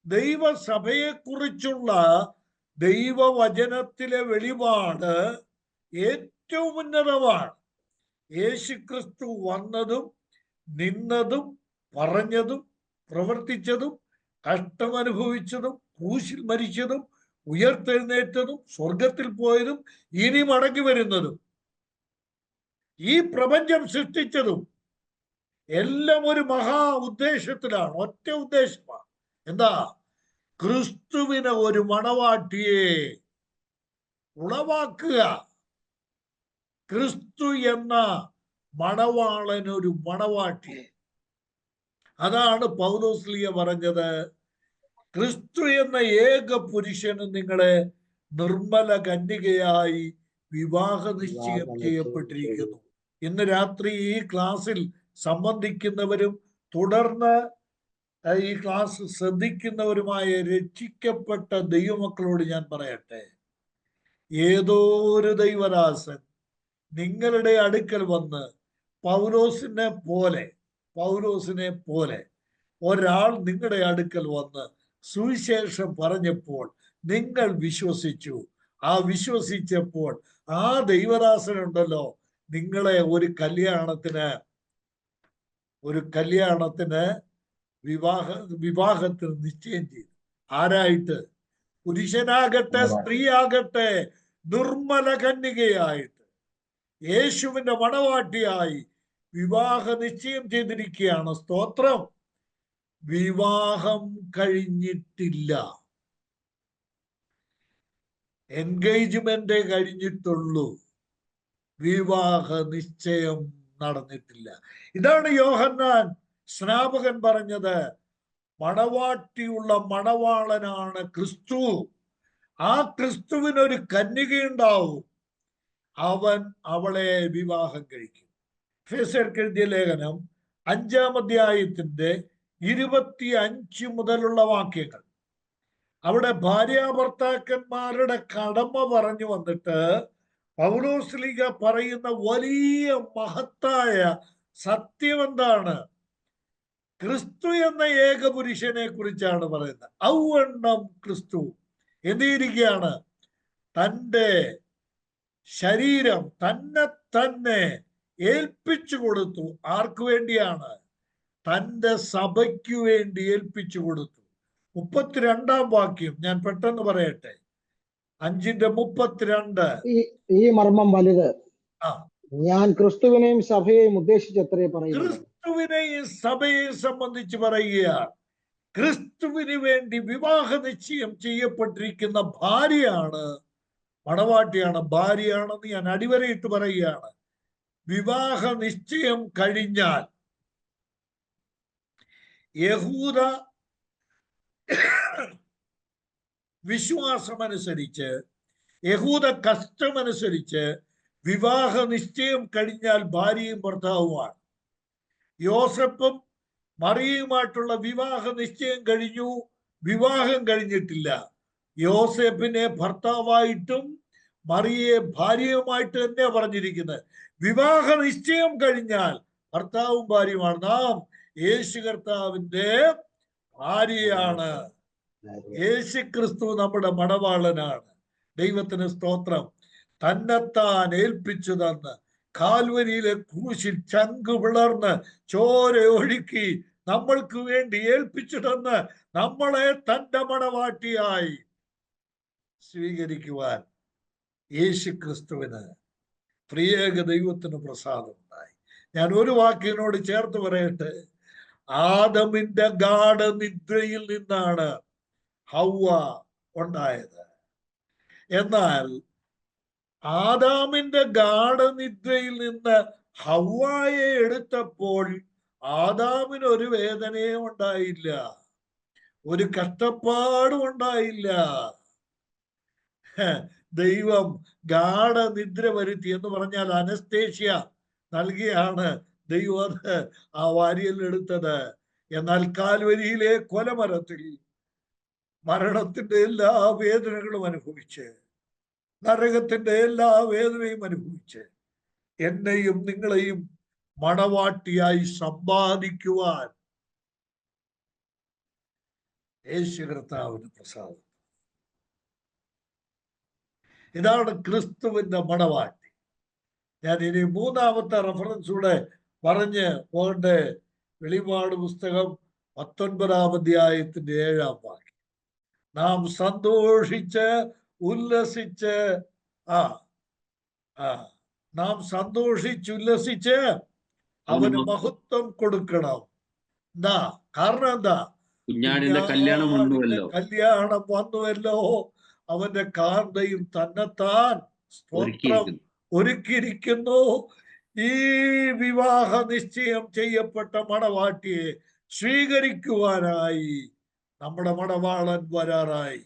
ദൈവസഭയെക്കുറിച്ചുള്ള ദൈവവചനത്തിലെ വെളിപാട് ഏറ്റവും ഉന്നതമാണ്. യേശുക്രിസ്തു വന്നതും നിന്നതും പറഞ്ഞതും പ്രവർത്തിച്ചതും കഷ്ടമനുഭവിച്ചതും ക്രൂശിൽ മരിച്ചതും ഉയർത്തെഴുന്നേറ്റതും സ്വർഗത്തിൽ പോയതും ഇനി മടങ്ങി വരുന്നതും ഈ പ്രപഞ്ചം സൃഷ്ടിച്ചതും എല്ലാം ഒരു മഹാ ഉദ്ദേശത്തിലാണ്. ഒറ്റ ഉദ്ദേശമാണ്. എന്താ? ക്രിസ്തുവിനെ ഒരു മണവാട്ടിയെ ഉളവാക്കുക. ക്രിസ്തു എന്ന മണവാളനൊരു മണവാട്ടി. അതാണ് പൗലോസ്ലീഹ പറഞ്ഞത്, ക്രിസ്തു എന്ന ഏക പുരുഷന് നിങ്ങളെ നിർമ്മല കന്യകയായി വിവാഹ നിശ്ചയം ചെയ്യപ്പെട്ടിരിക്കുന്നു. ഇന്ന് രാത്രി ഈ ക്ലാസ്സിൽ സംബന്ധിക്കുന്നവരും തുടർന്ന് ഈ ക്ലാസ് ശ്രദ്ധിക്കുന്നവരുമായ രക്ഷിക്കപ്പെട്ട ദൈവമക്കളോട് ഞാൻ പറയട്ടെ, ഏതോ ഒരു ദൈവദാസൻ നിങ്ങളുടെ അടുക്കൽ വന്ന് പൗലോസിനെ പോലെ ഒരാൾ നിങ്ങളുടെ അടുക്കൽ വന്ന് സുവിശേഷം പറഞ്ഞപ്പോൾ നിങ്ങൾ വിശ്വസിച്ചു. ആ വിശ്വസിച്ചപ്പോൾ ആ ദൈവദാസനുണ്ടല്ലോ നിങ്ങളെ ഒരു കല്യാണത്തിന് വിവാഹത്തിന് നിശ്ചയം ചെയ്തു. ആരായിട്ട്? പുരുഷനാകട്ടെ സ്ത്രീ ആകട്ടെ, നിർമ്മല കന്യകയായിട്ട് യേശുവിന്റെ മണവാട്ടിയായി വിവാഹ നിശ്ചയം ചെയ്തിരിക്കുകയാണ്. സ്തോത്രം. വിവാഹം കഴിഞ്ഞിട്ടില്ല, എൻഗേജ്മെന്റ് കഴിഞ്ഞിട്ടുള്ളൂ, വിവാഹ നിശ്ചയം നടന്നിട്ടില്ല. ഇതാണ് യോഹന്നാൻ സ്നാപകൻ പറഞ്ഞത്. മണവാട്ടിയുള്ള മണവാളനാണ് ക്രിസ്തു. ആ ക്രിസ്തുവിനൊരു കന്യകയുണ്ടാവും, അവൻ അവളെ വിവാഹം കഴിക്കും. എഫേസ്യർക്ക് എഴുതിയ ലേഖനം 5-ാം അധ്യായത്തിന്റെ 25 മുതലുള്ള വാക്യങ്ങൾ. അവിടെ ഭാര്യാഭർത്താക്കന്മാരുടെ കടമ പറഞ്ഞു വന്നിട്ട് പൗലോസ്ലീഹ പറയുന്ന വലിയ മഹത്തായ സത്യം എന്താണ്? ക്രിസ്തു എന്ന ഏകപുരുഷനെ കുറിച്ചാണ് പറയുന്നത്. ഔവണ്ണം ക്രിസ്തു എന്തിരിക്കുകയാണ്? തൻ്റെ ശരീരം തന്നെ ഏൽപ്പിച്ചു കൊടുത്തു. ആർക്കു വേണ്ടിയാണ്? തൻ്റെ സഭയ്ക്കു വേണ്ടി ഏൽപ്പിച്ചു കൊടുത്തു. 32-ാം വാക്യം ഞാൻ പെട്ടെന്ന് പറയട്ടെ. 5:32. ഈ മർമ്മം വലുത്. ഞാൻ ക്രിസ്തുവിനെയും സഭയെയും ഉദ്ദേശിച്ചത്രേ പറയുന്നത്. ക്രിസ്തുവിനെയും സഭയെയും സംബന്ധിച്ച് പറയുകയാണ്. ക്രിസ്തുവിന് വേണ്ടി വിവാഹ നിശ്ചയം ചെയ്യപ്പെട്ടിരിക്കുന്ന ഭാര്യയാണ്, മണവാട്ടിയാണ്, ഭാര്യയാണെന്ന് ഞാൻ അടിവരയിട്ട് പറയുകയാണ്. വിവാഹ നിശ്ചയം കഴിഞ്ഞാൽ യഹൂദ വിശ്വാസമനുസരിച്ച്, യഹൂദ കഷ്ടമനുസരിച്ച് വിവാഹ നിശ്ചയം കഴിഞ്ഞാൽ ഭാര്യയും ഭർത്താവുമാണ്. യോസെഫും മറിയയുമായിട്ടുള്ള വിവാഹ നിശ്ചയം കഴിഞ്ഞു, വിവാഹം കഴിഞ്ഞിട്ടില്ല. യോസെഫിനെ ഭർത്താവായിട്ടും മറിയയെ ഭാര്യയുമായിട്ട് തന്നെ പറഞ്ഞിരിക്കുന്നത്. വിവാഹ നിശ്ചയം കഴിഞ്ഞാൽ ഭർത്താവും ഭാര്യയുമാണ്. നാം യേശു കർത്താവിന്റെ ഭാര്യയാണ്. യേശു ക്രിസ്തു നമ്മുടെ മണവാളനാണ്. ദൈവത്തിന് സ്തോത്രം. തന്നെത്താൻ ഏൽപ്പിച്ചു തന്ന് കാൽവരിയിലെ ക്രൂശിൽ ചങ്കു പിളർന്ന് ചോര ഒഴുക്കി നമ്മൾക്ക് വേണ്ടി ഏൽപ്പിച്ചു തന്ന് നമ്മളെ തന്റെ മണവാട്ടിയായി സ്വീകരിക്കുവാൻ യേശു ക്രിസ്തുവിന് പ്രിയേക ദൈവത്തിന് പ്രസാദമുണ്ടായി. ഞാൻ ഒരു വാക്കിനോട് ചേർത്ത് പറയട്ടെ. ആദമിന്റെ ഗാഢനിദ്രയിൽ നിന്നാണ് ഹൗവ ഉണ്ടായത്. എന്നാൽ ആദാമിന്റെ ഗാഢനിദ്രയിൽ നിന്ന് ഹൗവായെ എടുത്തപ്പോൾ ആദാമിന് ഒരു വേദനയും ഉണ്ടായില്ല, ഒരു കഷ്ടപ്പാടും ഉണ്ടായില്ല. ദൈവം ഗാഢനിദ്ര വരുത്തി എന്ന് പറഞ്ഞാൽ അനസ്തേഷ്യ നൽകിയാണ് ദൈവം ആ വാരിയൽ എടുത്തത്. എന്നാൽ കാൽവരിയിലെ കൊലമരത്തിൽ മരണത്തിന്റെ എല്ലാ വേദനകളും അനുഭവിച്ച്, നരകത്തിന്റെ എല്ലാ വേദനയും അനുഭവിച്ച് എന്നെയും നിങ്ങളെയും മണവാട്ടിയായി സമ്പാദിക്കുവാൻ യേശു കർത്താവിന് പ്രസാദം. ഇതാണ് ക്രിസ്തുവിന്റെ മണവാട്ടി. ഞാൻ ഇനി 3-ാമത്തെ റെഫറൻസ് കൂടെ പറഞ്ഞ് പോകട്ടെ. വെളിപാട് പുസ്തകം 19-ാം അധ്യായത്തിന്റെ 7-ാം വാക്യം. നാം സന്തോഷിച്ച് ഉല്ലസിച്ച് നാം സന്തോഷിച്ചുല്ലസിച്ച് അവന് മഹത്വം കൊടുക്കണം. എന്താ കാരണം? എന്താ? കുഞ്ഞാടിന്റെ കല്യാണം വന്നുവല്ലോ, അവന്റെ കാന്തയും തന്നെത്താൻ സ്തോത്രം ഒരുക്കിയിരിക്കുന്നു. ഈ വിവാഹ നിശ്ചയം ചെയ്യപ്പെട്ട മണവാട്ടിയെ സ്വീകരിക്കുവാനായി നമ്മുടെ മണവാളൻ വരാറായി.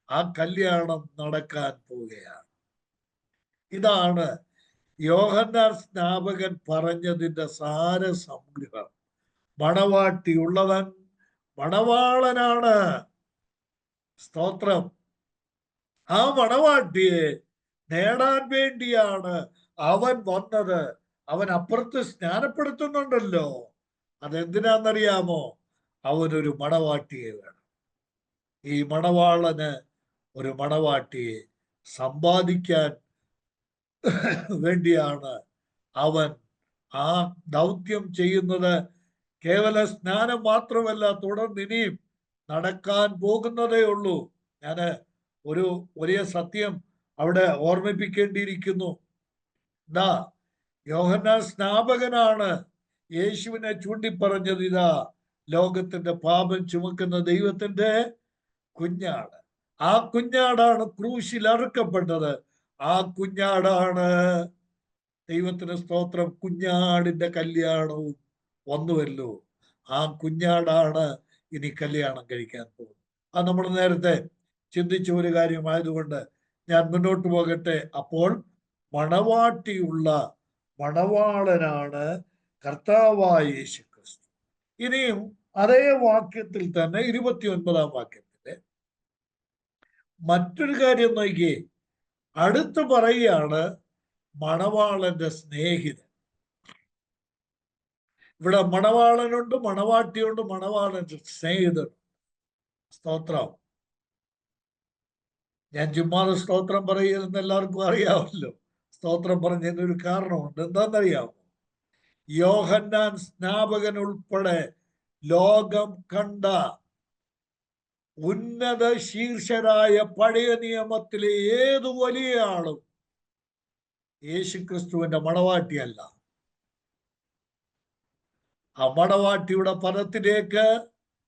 ആ കല്യാണം നടക്കാൻ പോവുകയാണ്. ഇതാണ് യോഹന്നാൻ സ്നാപകൻ പറഞ്ഞതിന്റെ സാരസംഗ്രഹം, മണവാട്ടിയുള്ളവൻ മണവാളനാണ്. സ്തോത്രം. ആ മണവാട്ടിയെ നേടാൻ വേണ്ടിയാണ് അവൻ വന്നത്. അവൻ അപ്പുറത്ത് സ്നാനപ്പെടുത്തുന്നുണ്ടല്ലോ. അതെന്തിനാന്നറിയാമോ? അവനൊരു മണവാട്ടിയെ വേണം. ഈ മണവാളന് ഒരു മണവാട്ടിയെ സമ്പാദിക്കാൻ വേണ്ടിയാണ് അവൻ ആ ദൗത്യം ചെയ്യുന്നത്. കേവല സ്നാനം മാത്രമല്ല, തുടർന്ന് ഇനിയും നടക്കാൻ പോകുന്നതേ ഉള്ളൂ. ഞാന് ഒരു വലിയ സത്യം അവിടെ ഓർമ്മിപ്പിക്കേണ്ടിയിരിക്കുന്നു. എന്താ? യോഹന്നാൻ സ്നാപകനാണ് യേശുവിനെ ചൂണ്ടിപ്പറഞ്ഞത്. ഇതാ ലോകത്തിന്റെ പാപം ചുമക്കുന്ന ദൈവത്തിന്റെ കുഞ്ഞാട്. ആ കുഞ്ഞാടാണ് ക്രൂശിൽ അറുക്കപ്പെട്ടത്. ആ കുഞ്ഞാടാണ്, ദൈവത്തിന് സ്തോത്രം, കുഞ്ഞാടിന്റെ കല്യാണവും വന്നുവല്ലോ. ആ കുഞ്ഞാടാണ് ഇനി കല്യാണം കഴിക്കാൻ പോകുന്നത്. അത് നമ്മൾ നേരത്തെ ചിന്തിച്ച ഒരു കാര്യമായതുകൊണ്ട് ഞാൻ മുന്നോട്ട് പോകട്ടെ. അപ്പോൾ മണവാട്ടിയുള്ള മണവാളനാണ് കർത്താവായ യേശു ക്രിസ്തു. ഇനിയും അതേ വാക്യത്തിൽ തന്നെ 29-ാം വാക്യത്തില് മറ്റൊരു കാര്യം നോക്കിയേ. അടുത്ത് പറയുകയാണ് മണവാളന്റെ സ്നേഹിതൻ. ഇവിടെ മണവാളനുണ്ട്, മണവാട്ടിയുണ്ട്, മണവാളന്റെ സ്നേഹിതൻ. സ്തോത്രം. ഞാൻ ചുമ്മാതെ സ്തോത്രം പറയുന്ന എല്ലാവർക്കും അറിയാമല്ലോ. സ്തോത്രം പറഞ്ഞതിന് ഒരു കാരണമുണ്ട്. എന്താണെന്നറിയാമോ? യോഹന്നാൻ സ്നാപകൻ ഉൾപ്പെടെ ലോകം കണ്ട ഉന്നത ശീർഷരായ പഴയ നിയമത്തിലെ ഏതു വലിയ ആളും യേശുക്രിസ്തുവിന്റെ മണവാട്ടിയല്ല. ആ മണവാട്ടിയുടെ പദത്തിലേക്ക്,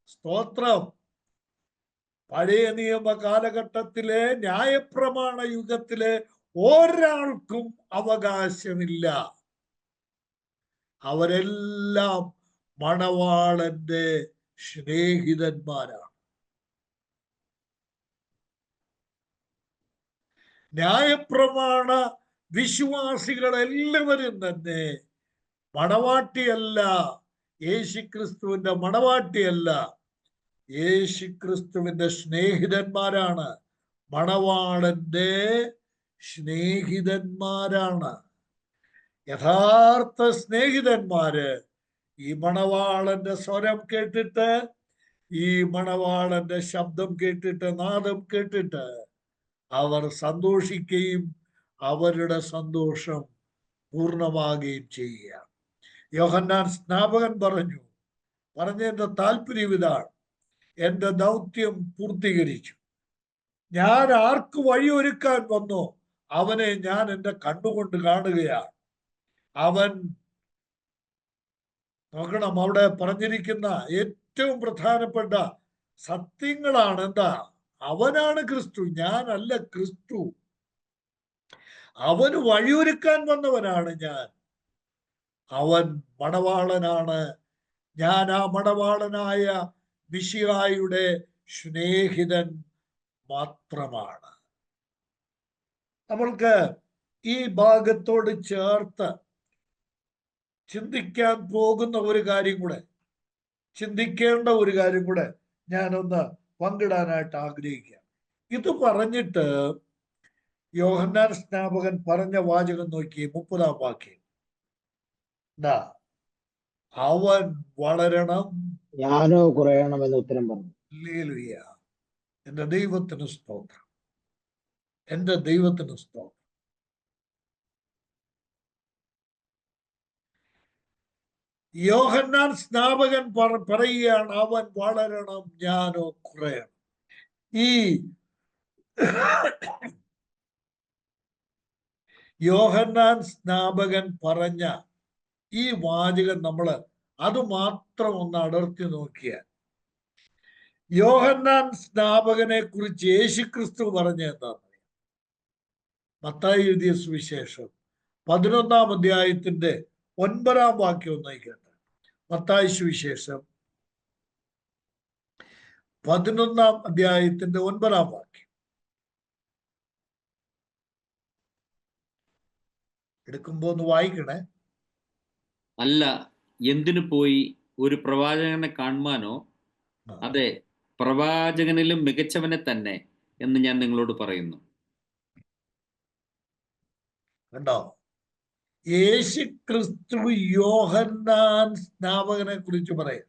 സ്തോത്രം, പഴയ നിയമ കാലഘട്ടത്തിലെ ന്യായപ്രമാണ യുഗത്തിലെ ഒരാൾക്കും അവകാശമില്ല. അവരെല്ലാം മണവാളന്റെ സ്നേഹിതന്മാരാണ്. ന്യായപ്രമാണ വിശ്വാസികളെല്ലാവരും തന്നെ മണവാട്ടിയല്ല, യേശുക്രിസ്തുവിന്റെ മണവാട്ടിയല്ല, യേശുക്രിസ്തുവിന്റെ സ്നേഹിതന്മാരാണ്. മണവാളന്റെ സ്നേഹിതന്മാരാണ്. യഥാർത്ഥ സ്നേഹിതന്മാര് ഈ മണവാളന്റെ സ്വരം കേട്ടിട്ട്, ഈ മണവാളന്റെ ശബ്ദം കേട്ടിട്ട്, നാദം കേട്ടിട്ട് അവർ സന്തോഷിക്കുകയും അവരുടെ സന്തോഷം പൂർണ്ണമാകുകയും ചെയ്യുക. യോഹന്നാൻ സ്നാപകൻ പറഞ്ഞതിന്റെ താല്പര്യം ഇതാണ്: എന്റെ ദൗത്യം പൂർത്തീകരിച്ചു. ഞാൻ ആർക്ക് വഴിയൊരുക്കാൻ വന്നോ അവനെ ഞാൻ എൻ്റെ കണ്ണുകൊണ്ട് കാണുകയാണ്. അവൻ, നോക്കണം, അവിടെ പറഞ്ഞിരിക്കുന്ന ഏറ്റവും പ്രധാനപ്പെട്ട സത്യങ്ങളാണ്. എന്താ? അവനാണ് ക്രിസ്തു, ഞാനല്ല ക്രിസ്തു. അവന് വഴിയൊരുക്കാൻ വന്നവനാണ് ഞാൻ. അവൻ മണവാളനാണ്. ഞാൻ ആ മണവാളനായ മിശിഹായുടെ സ്നേഹിതൻ മാത്രമാണ്. നമ്മൾക്ക് ഈ ഭാഗത്തോട് ചേർത്ത് ചിന്തിക്കാൻ പോകുന്ന ഒരു കാര്യം കൂടെ, ചിന്തിക്കേണ്ട ഒരു കാര്യം കൂടെ ഞാനൊന്ന് പങ്കിടാനായിട്ട് ആഗ്രഹിക്കുകയാണ്. ഇത് പറഞ്ഞിട്ട് യോഹന്നാൻ സ്നാപകൻ പറഞ്ഞ വാചകം നോക്കി, 30-ാം വാക്യം. എന്താ? അവൻ വളരണം, ഞാനോ കുറയണമെന്ന് ഉത്തരം പറഞ്ഞു. ഹല്ലേലൂയ. എന്റെ ദൈവത്തിന് സ്തോത്രം, എന്റെ ദൈവത്തിന് സ്തോത്രം. യോഹന്നാൻ സ്നാപകൻ പറയുകയാണ്, അവൻ വളരണം, ഞാനോ കുറയണം. ഈ യോഹന്നാൻ സ്നാപകൻ പറഞ്ഞ ഈ വാചകം നമ്മൾ അത് മാത്രം ഒന്ന് അടർത്തി നോക്കിയാൽ, യോഹന്നാൻ സ്നാപകനെ കുറിച്ച് യേശുക്രിസ്തു പറഞ്ഞ എന്താണ്? മത്തായി എഴുതിയ സുവിശേഷം 11-ാം അധ്യായത്തിന്റെ 9-ാം വാക്യം ഒന്നായിക്കട്ടെ. മത്തായി സുവിശേഷം 11-ാം അധ്യായത്തിന്റെ 9-ാം വാക്യം. എടുക്കുമ്പോ ഒന്ന് വായിക്കണേ. അല്ല, എന്തിനു പോയി? ഒരു പ്രവാചകനെ കാണുവാനോ? അതെ, പ്രവാചകനിലും മികച്ചവനെ തന്നെ എന്ന് ഞാൻ നിങ്ങളോട് പറയുന്നു. കണ്ടോ? യേശു ക്രിസ്തു യോഹന്നാൻ സ്നാപകനെ കുറിച്ച് പറയും,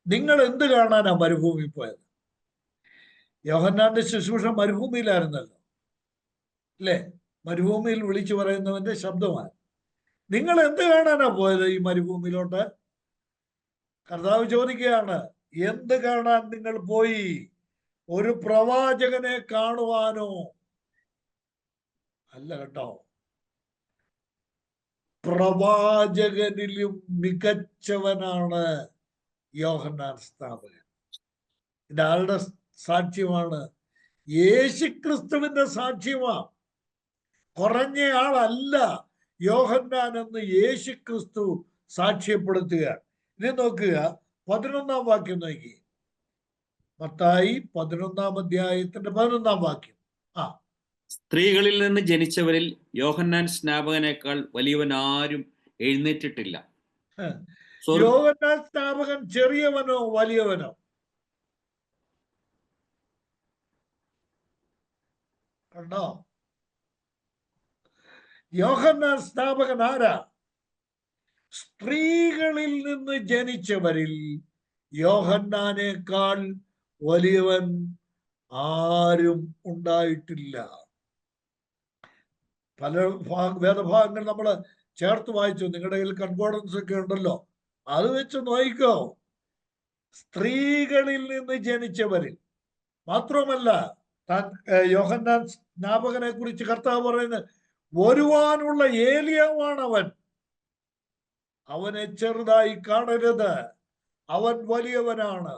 നിങ്ങൾ എന്ത് കാണാനാ മരുഭൂമി പോയത്? യോഹന്നാന്റെ ശുശ്രൂഷ മരുഭൂമിയിലായിരുന്നല്ലോ, അല്ലേ? മരുഭൂമിയിൽ വിളിച്ചു പറയുന്നവന്റെ ശബ്ദമാണ്. നിങ്ങൾ എന്ത് കാണാനാ പോയത് ഈ മരുഭൂമിയിലോട്ട്? കർത്താവ് ചോദിക്കുകയാണ്, എന്ത് കാണാൻ നിങ്ങൾ പോയി? ഒരു പ്രവാചകനെ കാണുവാനോ? അല്ല കേട്ടോ, പ്രവാചകനിലും മികച്ചവനാണ് യോഹന്നാൻ സ്നാപകൻ. ഇതാരുടെ സാക്ഷ്യമാണ്? യേശുക്രിസ്തുവിന്റെ സാക്ഷ്യമാണ്. കുറഞ്ഞ ആളല്ല യോഹന്നാൻ എന്ന് യേശുക്രിസ്തു സാക്ഷ്യപ്പെടുത്തുക. ഇനി നോക്കുക, 11-ാം വാക്യം നോക്കി. മത്തായി 11-ാം അധ്യായത്തിന്റെ 11-ാം വാക്യം. സ്ത്രീകളിൽ നിന്ന് ജനിച്ചവരിൽ യോഹന്നാൻ സ്നാപകനേക്കാൾ വലിയവൻ ആരും എഴുന്നേറ്റിട്ടില്ല. യോഹന്നാൻ സ്നാപകൻ ചെറിയവനോ വലിയവനോ? കണ്ടോ? യോഹന്നാൻ സ്നാപകൻ ആരാ? സ്ത്രീകളിൽ നിന്ന് ജനിച്ചവരിൽ യോഹന്നാനേക്കാൾ വലിയവൻ ആരും ഉണ്ടായിട്ടില്ല. പല വേദഭാഗങ്ങൾ നമ്മൾ ചേർത്ത് വായിച്ചു. നിങ്ങളുടെ കയ്യിൽ കൺകോർഡൻസ് ഒക്കെ ഉണ്ടല്ലോ, അത് വെച്ച് നോക്കിക്കോ. സ്ത്രീകളിൽ നിന്ന് ജനിച്ചവരിൽ മാത്രമല്ല, യോഹന്നാൻ സ്നാപകനെ കുറിച്ച് കർത്താവ് പറയുന്നത്, വരുവാനുള്ള ഏലിയാവാണവൻ. അവനെ ചെറുതായി കാണരുത്, അവൻ വലിയവനാണ്.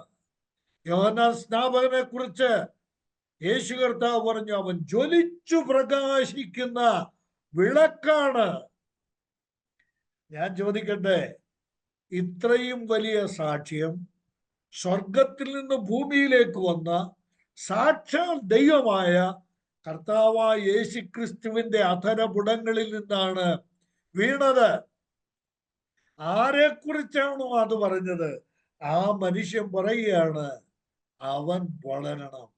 യോഹന്നാൻ സ്നാപകനെ കുറിച്ച് യേശു കർത്താവ് പറഞ്ഞു, അവൻ ജ്വലിച്ചു പ്രകാശിക്കുന്ന വിളക്കാണ്. ഞാൻ ചോദിക്കട്ടെ, ഇത്രയും വലിയ സാക്ഷ്യം സ്വർഗത്തിൽ നിന്ന് ഭൂമിയിലേക്ക് വന്ന സാക്ഷാൽ ദൈവമായ കർത്താവായ യേശു ക്രിസ്തുവിന്റെ അധരപുടങ്ങളിൽ നിന്നാണ് വീണത്. ആരെക്കുറിച്ചാണോ അത് പറഞ്ഞത്, ആ മനുഷ്യൻ പറയുകയാണ്, അവൻ വളരണം.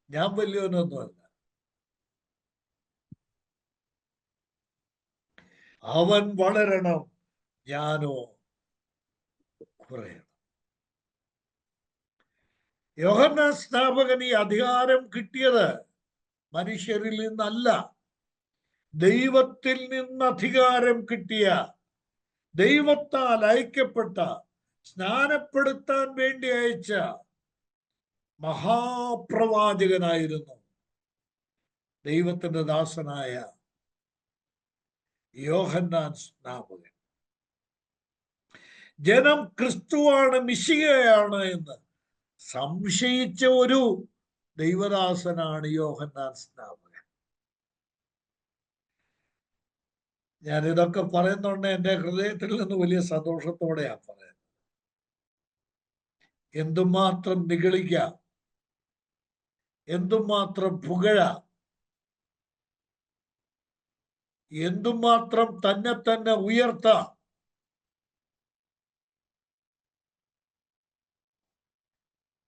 ഞാൻ വലിയവനൊന്നുമല്ല, അവൻ വളരണം, ഞാനോ കുറയണം. യോഹന്നാൻ സ്നാപകൻ ഈ അധികാരം കിട്ടിയത് മനുഷ്യരിൽ നിന്നല്ല, ദൈവത്തിൽ നിന്ന് അധികാരം കിട്ടിയ, ദൈവത്താൽ അയക്കപ്പെട്ട, സ്നാനപ്പെടുത്താൻ വേണ്ടി അയച്ച മഹാപ്രവാചകനായിരുന്നു ദൈവത്തിന്റെ ദാസനായ യോഹന്നാൻ സ്നാപകൻ. ജനം ക്രിസ്തുവാണ്, മിശിഹയാണ് എന്ന് സംശയിച്ച ഒരു ദൈവദാസനാണ് യോഹന്നാൻ സ്നാപകൻ. ഞാൻ ഇതൊക്കെ പറയുന്നുണ്ട് എൻ്റെ ഹൃദയത്തിൽ നിന്ന് വലിയ സന്തോഷത്തോടെയാണ് പറയുന്നത്. എന്തുമാത്രം നിഗളിക്കാം, എന്തുമാത്രം പുകഴാം, എന്തുമാത്രം തന്നെ ഉയർത്താം.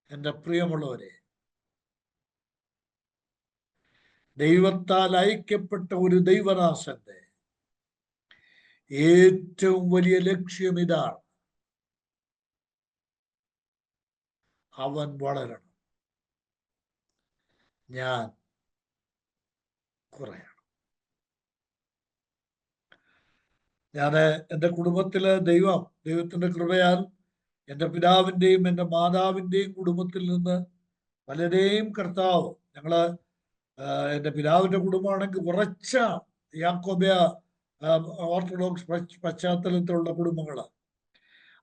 എൻ്റെ പ്രിയമുള്ളവരെ, ദൈവത്താൽ അയക്കപ്പെട്ട ഒരു ദൈവദാസന്റെ ഏറ്റവും വലിയ ലക്ഷ്യം ഇതാണ്, അവൻ വളരണം, ഞാൻ കുറയണം. ഞാൻ എൻ്റെ കുടുംബത്തിലെ ദൈവത്തിന്റെ കൃപയാൽ എൻ്റെ പിതാവിൻ്റെയും എൻ്റെ മാതാവിൻ്റെയും കുടുംബത്തിൽ നിന്ന് പലരെയും കർത്താവ്, എൻ്റെ പിതാവിൻ്റെ കുടുംബമാണെങ്കിൽ ഉറച്ച യാക്കോബയ ഓർത്തഡോക്സ് പശ്ചാത്തലത്തിലുള്ള കുടുംബങ്ങളാണ്.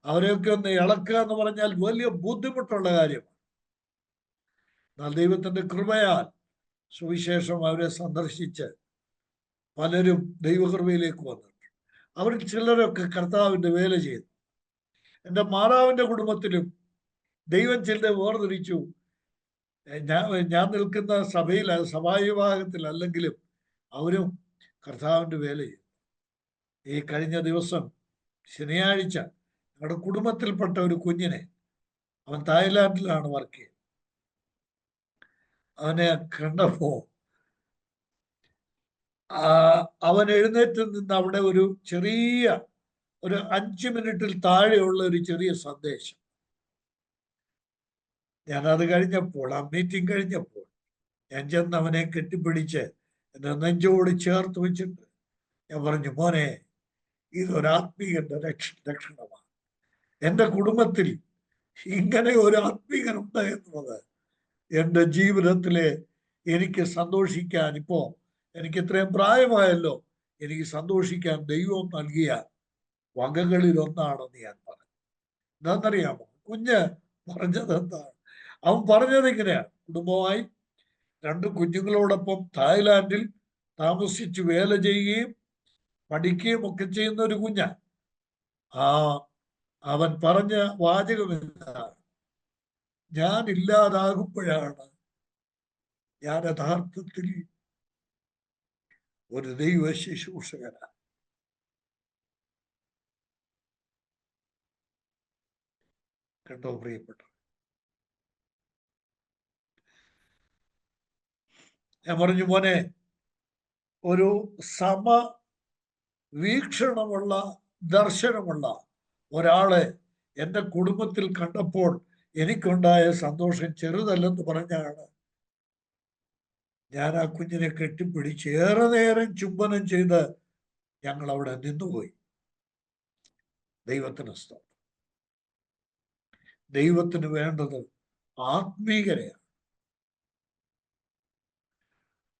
അവരെയൊക്കെ ഒന്ന് ഇളക്കുക എന്ന് പറഞ്ഞാൽ വലിയ ബുദ്ധിമുട്ടുള്ള കാര്യമാണ്. എന്നാൽ ദൈവത്തിന്റെ കൃപയാൽ സുവിശേഷം അവരെ സന്ദർശിച്ച് പലരും ദൈവകൃപയിലേക്ക് വന്നിട്ടുണ്ട്. അവരിൽ ചിലരൊക്കെ കർത്താവിന്റെ വേല ചെയ്തു. എൻ്റെ മാതാവിന്റെ കുടുംബത്തിലും ദൈവം ചിലരെ വേർതിരിച്ചു. ഞാൻ നിൽക്കുന്ന സഭയിൽ, സഭാവിഭാഗത്തിൽ അല്ലെങ്കിലും അവരും കർത്താവിൻ്റെ വേല ചെയ്തു. ഈ കഴിഞ്ഞ ദിവസം ശനിയാഴ്ച ഞങ്ങളുടെ കുടുംബത്തിൽപ്പെട്ട ഒരു കുഞ്ഞിനെ, അവൻ തായ്ലാൻഡിലാണ് വർക്ക് ചെയ്യുന്നത്, അവനെ കണ്ടപ്പോ അവൻ എഴുന്നേറ്റ് നിന്ന് അവിടെ ഒരു ചെറിയ ഒരു 5 മിനിറ്റിൽ താഴെയുള്ള ഒരു ചെറിയ സന്ദേശം, ഞാനത് കഴിഞ്ഞപ്പോൾ, ആ മീറ്റിംഗ് കഴിഞ്ഞപ്പോൾ ഞാൻ ചെന്ന് അവനെ കെട്ടിപ്പിടിച്ച് എന്നെ നെഞ്ചോട് ചേർത്ത് വെച്ചിട്ട് ഞാൻ പറഞ്ഞു, മോനെ, ഇതൊരാത്മീകന്റെ ലക്ഷണമാണ്. എൻ്റെ കുടുംബത്തിൽ ഇങ്ങനെ ഒരു ആത്മീകനുണ്ട് എന്നുള്ളത് എൻ്റെ ജീവിതത്തിലെ എനിക്ക് സന്തോഷിക്കാൻ, ഇപ്പോ എനിക്ക് ഇത്രയും പ്രായമായല്ലോ, എനിക്ക് സന്തോഷിക്കാൻ ദൈവം നൽകിയ വകകളിൽ ഒന്നാണെന്ന് ഞാൻ പറഞ്ഞു. എന്താണെന്നറിയാമോ കുഞ്ഞ് പറഞ്ഞത്? എന്താണ് അവൻ പറഞ്ഞത്? ഇങ്ങനെയാണ്, കുടുംബമായി 2 കുഞ്ഞുങ്ങളോടൊപ്പം തായ്ലാൻഡിൽ താമസിച്ച് വേല ചെയ്യുകയും പഠിക്കുകയും ഒക്കെ ചെയ്യുന്ന ഒരു കുഞ്ഞ. അവൻ പറഞ്ഞ വാചകം എന്താണ്? ഞാൻ ഇല്ലാതാകുമ്പോഴാണ് ഞാൻ യഥാർത്ഥത്തിൽ ഒരു ദൈവ ശുശ്രൂഷകനാണ്. കേട്ടോ പ്രിയപ്പെട്ട, ഞാൻ പറഞ്ഞു, മോനെ, ഒരു വീക്ഷണമുള്ള ദർശനമുള്ള ഒരാളെ എൻ്റെ കുടുംബത്തിൽ കണ്ടപ്പോൾ എനിക്കുണ്ടായ സന്തോഷം ചെറുതല്ലെന്ന് പറഞ്ഞാണ് ഞാൻ ആ കുഞ്ഞിനെ കെട്ടിപ്പിടിച്ച് ഏറെ നേരം ചുംബനം ചെയ്ത് ഞങ്ങൾ അവിടെ നിന്നുപോയി. ദൈവത്തിന് സ്തോത്രം. ദൈവത്തിന് വേണ്ടത് ആത്മീകതയാണ്.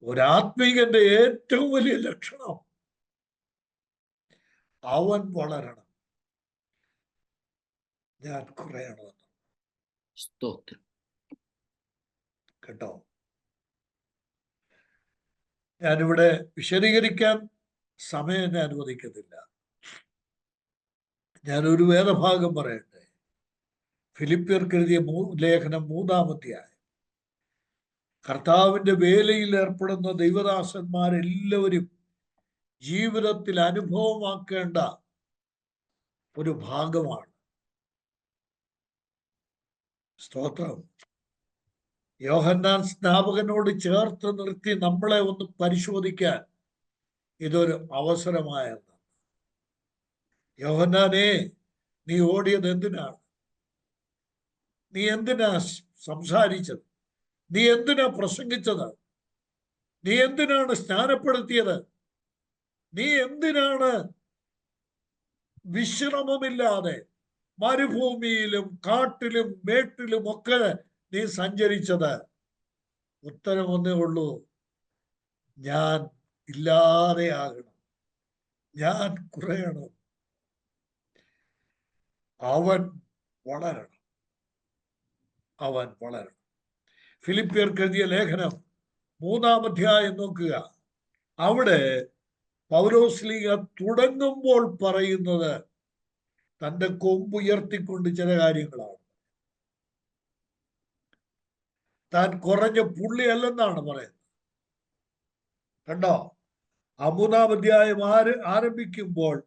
ഒരാത്മീകന്റെ ഏറ്റവും വലിയ ലക്ഷണം അവൻ വളരണം, ഞാൻ കുറയണമെന്ന്. സ്തോത്രം. കേട്ടോ, ഞാനിവിടെ വിശദീകരിക്കാൻ സമയം എന്നെ അനുവദിക്കുന്നില്ല. ഞാനൊരു വേദഭാഗം പറയട്ടെ. ഫിലിപ്പിയർക്ക് എഴുതിയ ലേഖനം 3-ാം അധ്യായം. കർത്താവിന്റെ വേലയിൽ ഏർപ്പെടുന്ന ദൈവദാസന്മാരെല്ലാവരും ജീവിതത്തിൽ അനുഭവമാക്കേണ്ട ഒരു ഭാഗമാണ്. സ്തോത്രം. യോഹന്നാൻ സ്നാപകനോട് ചേർത്ത് നിർത്തി നമ്മളെ ഒന്ന് പരിശോധിക്കാൻ ഇതൊരു അവസരമായെന്ന്. യോഹന്നാനെ, നീ ഓടിയത് എന്തിനാണ്? നീ എന്തിനാ സംസാരിച്ചത്? നീ എന്തിനാ പ്രസംഗിച്ചത്? നീ എന്തിനാണ് സ്നാനപ്പെടുത്തിയത്? നീ എന്തിനാണ് വിശ്രമമില്ലാതെ മരുഭൂമിയിലും കാട്ടിലും മേട്ടിലും ഒക്കെ നീ സഞ്ചരിച്ചത്? ഉത്തരം ഒന്നേ ഉള്ളൂ, ഞാൻ ഇല്ലാതെയാകണം, ഞാൻ കുറയണം, അവൻ വളരണം, അവൻ വളരണം. ഫിലിപ്പിയർക്ക് എഴുതിയ ലേഖനം 3-ാം അധ്യായം നോക്കുക. അവിടെ പൗലോസ്ലീഹ തുടങ്ങുമ്പോൾ പറയുന്നത് തന്റെ കൊമ്പുയർത്തിക്കൊണ്ട് ചില കാര്യങ്ങളാണ്. താൻ കുറഞ്ഞ പുള്ളിയല്ലെന്നാണ് പറയുന്നത്. കണ്ടോ, 3-ാം അധ്യായം ആരംഭിക്കുമ്പോൾ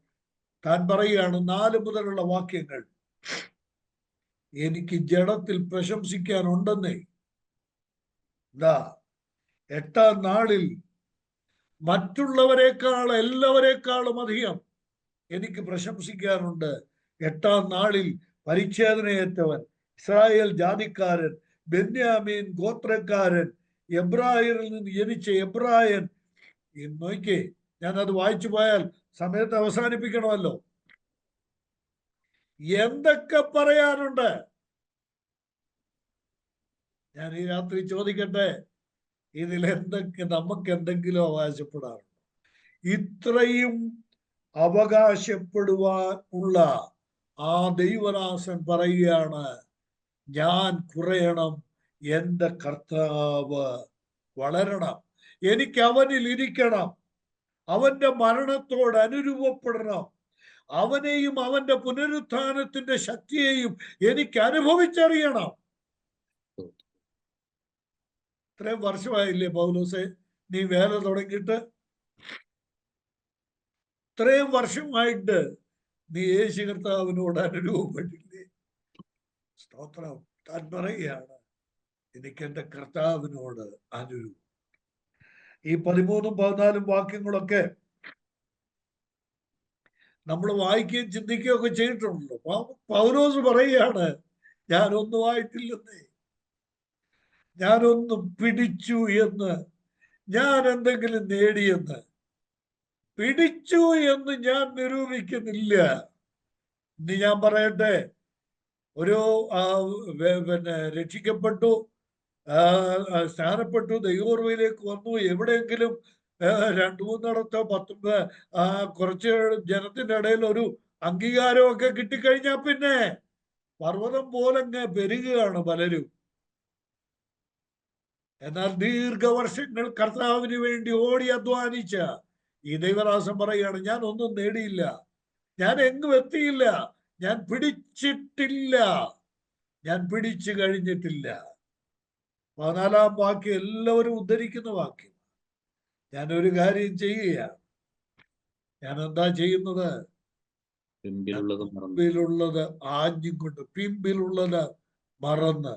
താൻ പറയുകയാണ്, 4 മുതലുള്ള വാക്യങ്ങൾ, എനിക്ക് ജഡത്തിൽ പ്രശംസിക്കാനുണ്ടെന്നേ. എന്താ? 8-ാം നാളിൽ മറ്റുള്ളവരെക്കാൾ എല്ലാവരെക്കാളും അധികം എനിക്ക് പ്രശംസിക്കാനുണ്ട്. 8-ാം നാളിൽ പരിച്ഛേദനയേറ്റവൻ, ഇസ്രായേൽ ജാതിക്കാരൻ, ബെന്യാമീൻ ഗോത്രക്കാരൻ, എബ്രായരിൽ നിന്ന് ജനിച്ച എബ്രായൻ. നോക്കിയേ, ഞാനത് വായിച്ചു പോയാൽ സമയത്ത് അവസാനിപ്പിക്കണമല്ലോ. എന്തൊക്കെ പറയാനുണ്ട്? ഞാൻ ഈ രാത്രി ചോദിക്കട്ടെ, ഇതിലെന്തൊക്കെ നമുക്ക് എന്തെങ്കിലും അവകാശപ്പെടാറുണ്ടോ? ഇത്രയും അവകാശപ്പെടുവാൻ ഉള്ള ആ ദൈവദാസൻ പറയുകയാണ്, ഞാൻ കുറയണം, എൻ്റെ കർത്താവ് വളരണം, എനിക്ക് അവനിൽ ഇരിക്കണം, അവന്റെ മരണത്തോട് അനുരൂപപ്പെടണം, അവനെയും അവന്റെ പുനരുത്ഥാനത്തിന്റെ ശക്തിയെയും എനിക്ക് അനുഭവിച്ചറിയണം. ഇത്രയും വർഷമായില്ലേ പൗലോസേ നീ വേല തുടങ്ങിയിട്ട്? ഇത്രയും വർഷമായിട്ട് നീ യേശു കർത്താവിനോട് അനുരൂപപ്പെട്ടില്ലേ? സ്തോത്രം. താൻ പറയുകയാണ്, എനിക്ക് എൻ്റെ കർത്താവിനോട് അനുരൂപം. ഈ 13ഉം 14ഉം വാക്യങ്ങളൊക്കെ നമ്മൾ വായിക്കുകയും ചിന്തിക്കുകയും ഒക്കെ ചെയ്തിട്ടുണ്ടല്ലോ. പൗലോസ് പറയുകയാണ്, ഞാനൊന്നും ആയിട്ടില്ലെന്നേ, ഞാനൊന്നും പിടിച്ചു എന്ന്, ഞാൻ എന്തെങ്കിലും നേടിയെന്ന്, പിടിച്ചു എന്ന് ഞാൻ നിരൂപിക്കുന്നില്ല. ഇനി ഞാൻ പറയട്ടെ, ഒരു പിന്നെ രക്ഷിക്കപ്പെട്ടു, സ്നാനപ്പെട്ടു, ദൈവോർവയിലേക്ക് വന്നു, എവിടെയെങ്കിലും 2-3 കുറച്ച് ജനത്തിന്റെ ഇടയിൽ ഒരു അംഗീകാരമൊക്കെ കിട്ടിക്കഴിഞ്ഞാൽ പിന്നെ പർവ്വതം പോലങ്ങ് പെരുകയാണ് പലരും. എന്നാൽ ദീർഘവർഷങ്ങൾ കർത്താവിന് വേണ്ടി ഓടി അധ്വാനിച്ച ഈ ദൈവദാസൻ പറയുകയാണ്, ഞാൻ ഒന്നും നേടിയില്ല, ഞാൻ എങ്ങും എത്തിയില്ല, ഞാൻ പിടിച്ചിട്ടില്ല, ഞാൻ പിടിച്ചു കഴിഞ്ഞിട്ടില്ല. 14-ാം വാക്യം എല്ലാവരും ഉദ്ധരിക്കുന്ന വാക്യം. ഞാനൊരു കാര്യം ചെയ്യുകയാണ്. ഞാൻ എന്താ ചെയ്യുന്നത്? പിമ്പിലുള്ളത് ആഞ്ഞും കൊണ്ട്, പിമ്പിലുള്ളത് മറന്ന്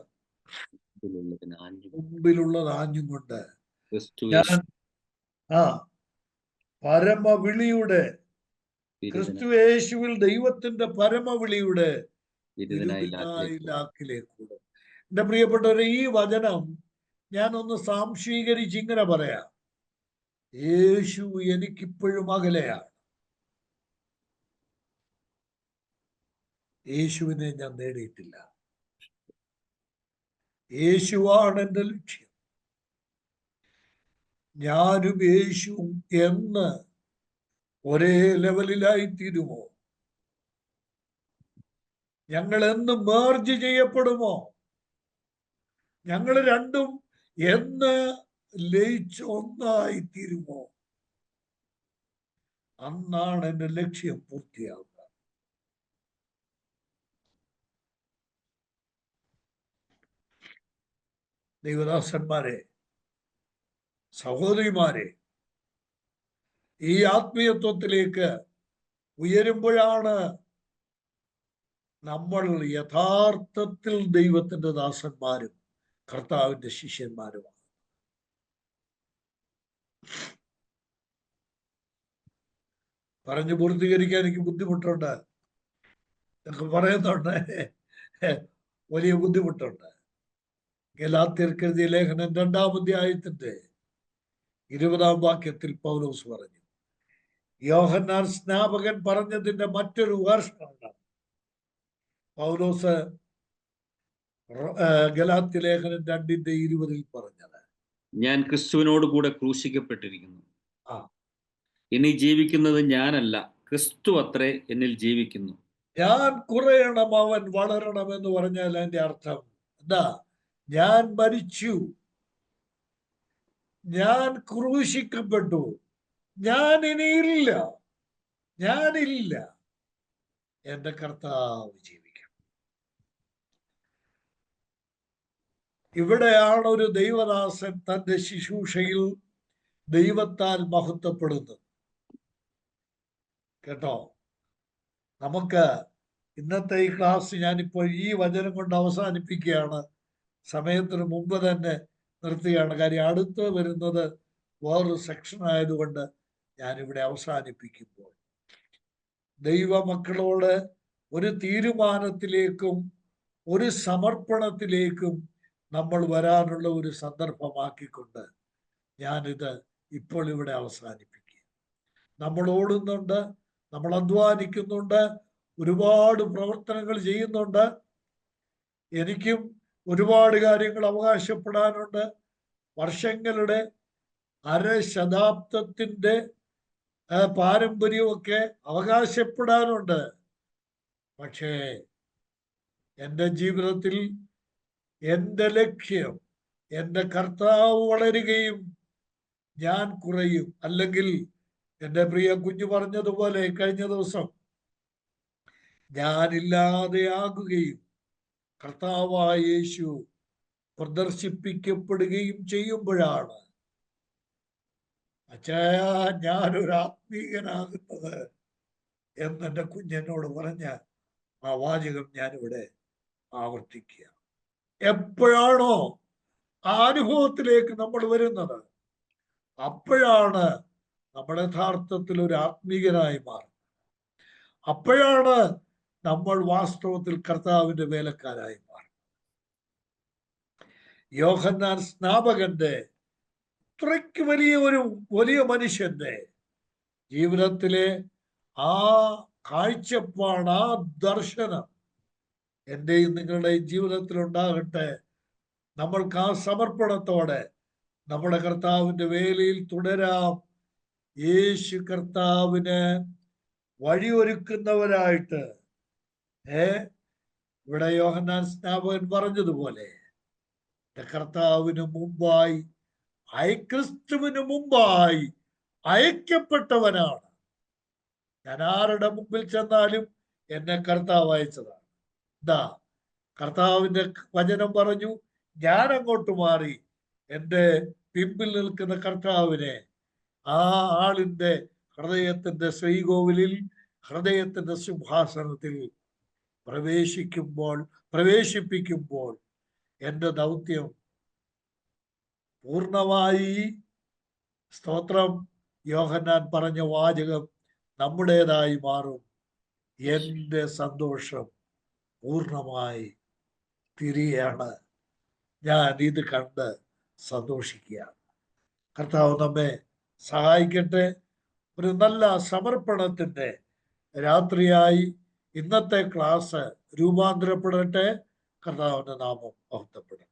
മുമ്പിലുള്ളത് ആഞ്ഞും കൊണ്ട് ഞാൻ പരമവിളിയുടെ, ക്രിസ്തുയേശുവിൽ ദൈവത്തിന്റെ പരമവിളിയുടെ ലാക്കിലേക്കൂടെ. എന്റെ പ്രിയപ്പെട്ടവരെ, ഈ വചനം ഞാനൊന്ന് സാംശീകരിച്ച് ഇങ്ങനെ പറയാം, യേശു എനിക്കിപ്പോഴും അകലെയാണ്. യേശുവിനെ ഞാൻ നേടിയിട്ടില്ല. യേശുവാണ് എൻ്റെ ലക്ഷ്യം. ഞാനും യേശുവും എന്ന് ഒരേ ലെവലിലായിത്തീരുമോ? ഞങ്ങൾ എന്ന് മേർജ് ചെയ്യപ്പെടുമോ? ഞങ്ങൾ രണ്ടും എന്ന് ലയിച്ച് ഒന്നായിത്തീരുമോ? അന്നാണ് എൻ്റെ ലക്ഷ്യം പൂർത്തിയാവുക. ദൈവദാസന്മാരെ, സഹോദരിമാരെ, ഈ ആത്മീയത്വത്തിലേക്ക് ഉയരുമ്പോഴാണ് നമ്മൾ യഥാർത്ഥത്തിൽ ദൈവത്തിന്റെ ദാസന്മാരും കർത്താവിന്റെ ശിഷ്യന്മാരുമാണ്. പറഞ്ഞു പൂർത്തീകരിക്കാൻ എനിക്ക് ബുദ്ധിമുട്ടുണ്ട്, എന്നൊക്കെ പറയുന്നുണ്ട്, വലിയ ബുദ്ധിമുട്ടുണ്ട്. ഗലാത്യർക്കെഴുതിയ ലേഖനം 2-ാം അധ്യായത്തിന്റെ 20-ാം വാക്യത്തിൽ പൗലോസ് പറഞ്ഞു, യോഹന്നാൻ സ്നാപകൻ പറഞ്ഞതിന്റെ മറ്റൊരു വേർഷനാണ് പൗലോസ് ഗലാത്യ ലേഖനം 2:20 പറഞ്ഞത്. ഞാൻ ക്രിസ്തുവിനോട് കൂടെ ക്രൂശിക്കപ്പെട്ടിരിക്കുന്നു. ഇനി ജീവിക്കുന്നത് ഞാനല്ല, ക്രിസ്തു അത്രേ എന്നിൽ ജീവിക്കുന്നു. ഞാൻ കുറയണം, അവൻ വളരണം എന്ന് പറഞ്ഞാൽ അതിന്റെ അർത്ഥം എന്താ? ഞാൻ മരിച്ചു, ഞാൻ ക്രൂശിക്കപ്പെട്ടു, ഞാൻ ഇനിയില്ല, ഞാനില്ല, എന്റെ കർത്താവ് ജീവിക്കും. ഇവിടെയാണ് ഒരു ദൈവദാസൻ തന്റെ ശുശ്രൂഷയിൽ ദൈവത്താൽ മഹത്വപ്പെടുന്നത്. കേട്ടോ, നമുക്ക് ഇന്നത്തെ ഈ ക്ലാസ് ഞാനിപ്പോൾ ഈ വചനം കൊണ്ട് അവസാനിപ്പിക്കുകയാണ്. സമയത്തിന് മുമ്പ് തന്നെ നിർത്തുകയാണ്. കാര്യം അടുത്ത് വരുന്നത് വേറൊരു സെക്ഷൻ ആയതുകൊണ്ട് ഞാനിവിടെ അവസാനിപ്പിക്കുമ്പോൾ ദൈവമക്കളോട് ഒരു തീരുമാനത്തിലേക്കും ഒരു സമർപ്പണത്തിലേക്കും നമ്മൾ വരാനുള്ള ഒരു സന്ദർഭമാക്കിക്കൊണ്ട് ഞാനിത് ഇപ്പോൾ ഇവിടെ അവസാനിപ്പിക്കുക. നമ്മൾ ഓടുന്നുണ്ട്, നമ്മൾ അധ്വാനിക്കുന്നുണ്ട്, ഒരുപാട് പ്രവർത്തനങ്ങൾ ചെയ്യുന്നുണ്ട്. എനിക്കും ഒരുപാട് കാര്യങ്ങൾ അവകാശപ്പെടാനുണ്ട്. വർഷങ്ങളുടെ അരശതാബ്ദത്തിന്റെ പാരമ്പര്യമൊക്കെ അവകാശപ്പെടാനുണ്ട്. പക്ഷേ എൻ്റെ ജീവിതത്തിൽ എൻ്റെ ലക്ഷ്യം എൻ്റെ കർത്താവ് വളരുകയും ഞാൻ കുറയും. അല്ലെങ്കിൽ എൻ്റെ പ്രിയ കുഞ്ഞു പറഞ്ഞതുപോലെ കഴിഞ്ഞ ദിവസം, ഞാനില്ലാതെയാകുകയും കർത്താവായ യേശു പ്രദർശിപ്പിക്കപ്പെടുകയും ചെയ്യുമ്പോഴാണ് അച്ചായ ഞാനൊരു ആത്മീകനാകുന്നത് എന്നെൻ്റെ കുഞ്ഞെന്നോട് പറഞ്ഞ ആ വാചകം ഞാനിവിടെ ആവർത്തിക്കുക. എപ്പോഴാണോ ആ അനുഭവത്തിലേക്ക് നമ്മൾ വരുന്നത്, അപ്പോഴാണ് നമ്മൾ യഥാർത്ഥത്തിൽ ഒരു ആത്മീകനായി മാറുന്നത്. അപ്പോഴാണ് നമ്മൾ വാസ്തവത്തിൽ കർത്താവിന്റെ വേലക്കാരായി മാറുന്നത്. യോഹന്നാൻ സ്നാപകന്റെ ഇത്രയ്ക്ക് വലിയ മനുഷ്യന്റെ ജീവിതത്തിലെ ആ കാഴ്ചപ്പാട്, ആ ദർശനം എന്റെയും നിങ്ങളുടെയും ജീവിതത്തിൽ ഉണ്ടാകട്ടെ. നമ്മൾക്ക് ആ സമർപ്പണത്തോടെ നമ്മുടെ കർത്താവിന്റെ വേലയിൽ തുടരാം. യേശു കർത്താവിന് വഴിയൊരുക്കുന്നവരായിട്ട്. ഇവിടെ യോഹന്നാൻ സ്നാപകൻ പറഞ്ഞതുപോലെ കർത്താവിന് മുമ്പായി, ക്രിസ്തുവിന് മുമ്പായി അയക്കപ്പെട്ടവനാണ് ഞാൻ. ആരുടെ മുമ്പിൽ ചെന്നാലും എന്നെ കർത്താവ് അയച്ചതാണ്. എന്താ കർത്താവിന്റെ വചനം പറഞ്ഞു, ഞാൻ അങ്ങോട്ട് മാറി എൻ്റെ പിമ്പിൽ നിൽക്കുന്ന കർത്താവിനെ ആ ആളിന്റെ ഹൃദയത്തിന്റെ ശ്രീകോവിലിൽ, ഹൃദയത്തിന്റെ സിംഹാസനത്തിൽ പ്രവേശിപ്പിക്കുമ്പോൾ എൻ്റെ ദൗത്യം പൂർണ്ണമായി, സ്തോത്രം, യോഹന്നാൻ പറഞ്ഞ വാചകം നമ്മുടേതായി മാറും. എൻ്റെ സന്തോഷം പൂർണ്ണമായി തിരിയാണ്. ഞാൻ ഇത് കണ്ട് സന്തോഷിക്കുകയാണ്. കർത്താവ് നമ്മെ സഹായിക്കട്ടെ. ഒരു നല്ല സമർപ്പണത്തിൻ്റെ രാത്രിയായി ഇന്നത്തെ ക്ലാസ് രൂപാന്തരപ്പെടട്ടെ. കർത്താവിന്റെ നാമം മഹത്വപ്പെടട്ടെ.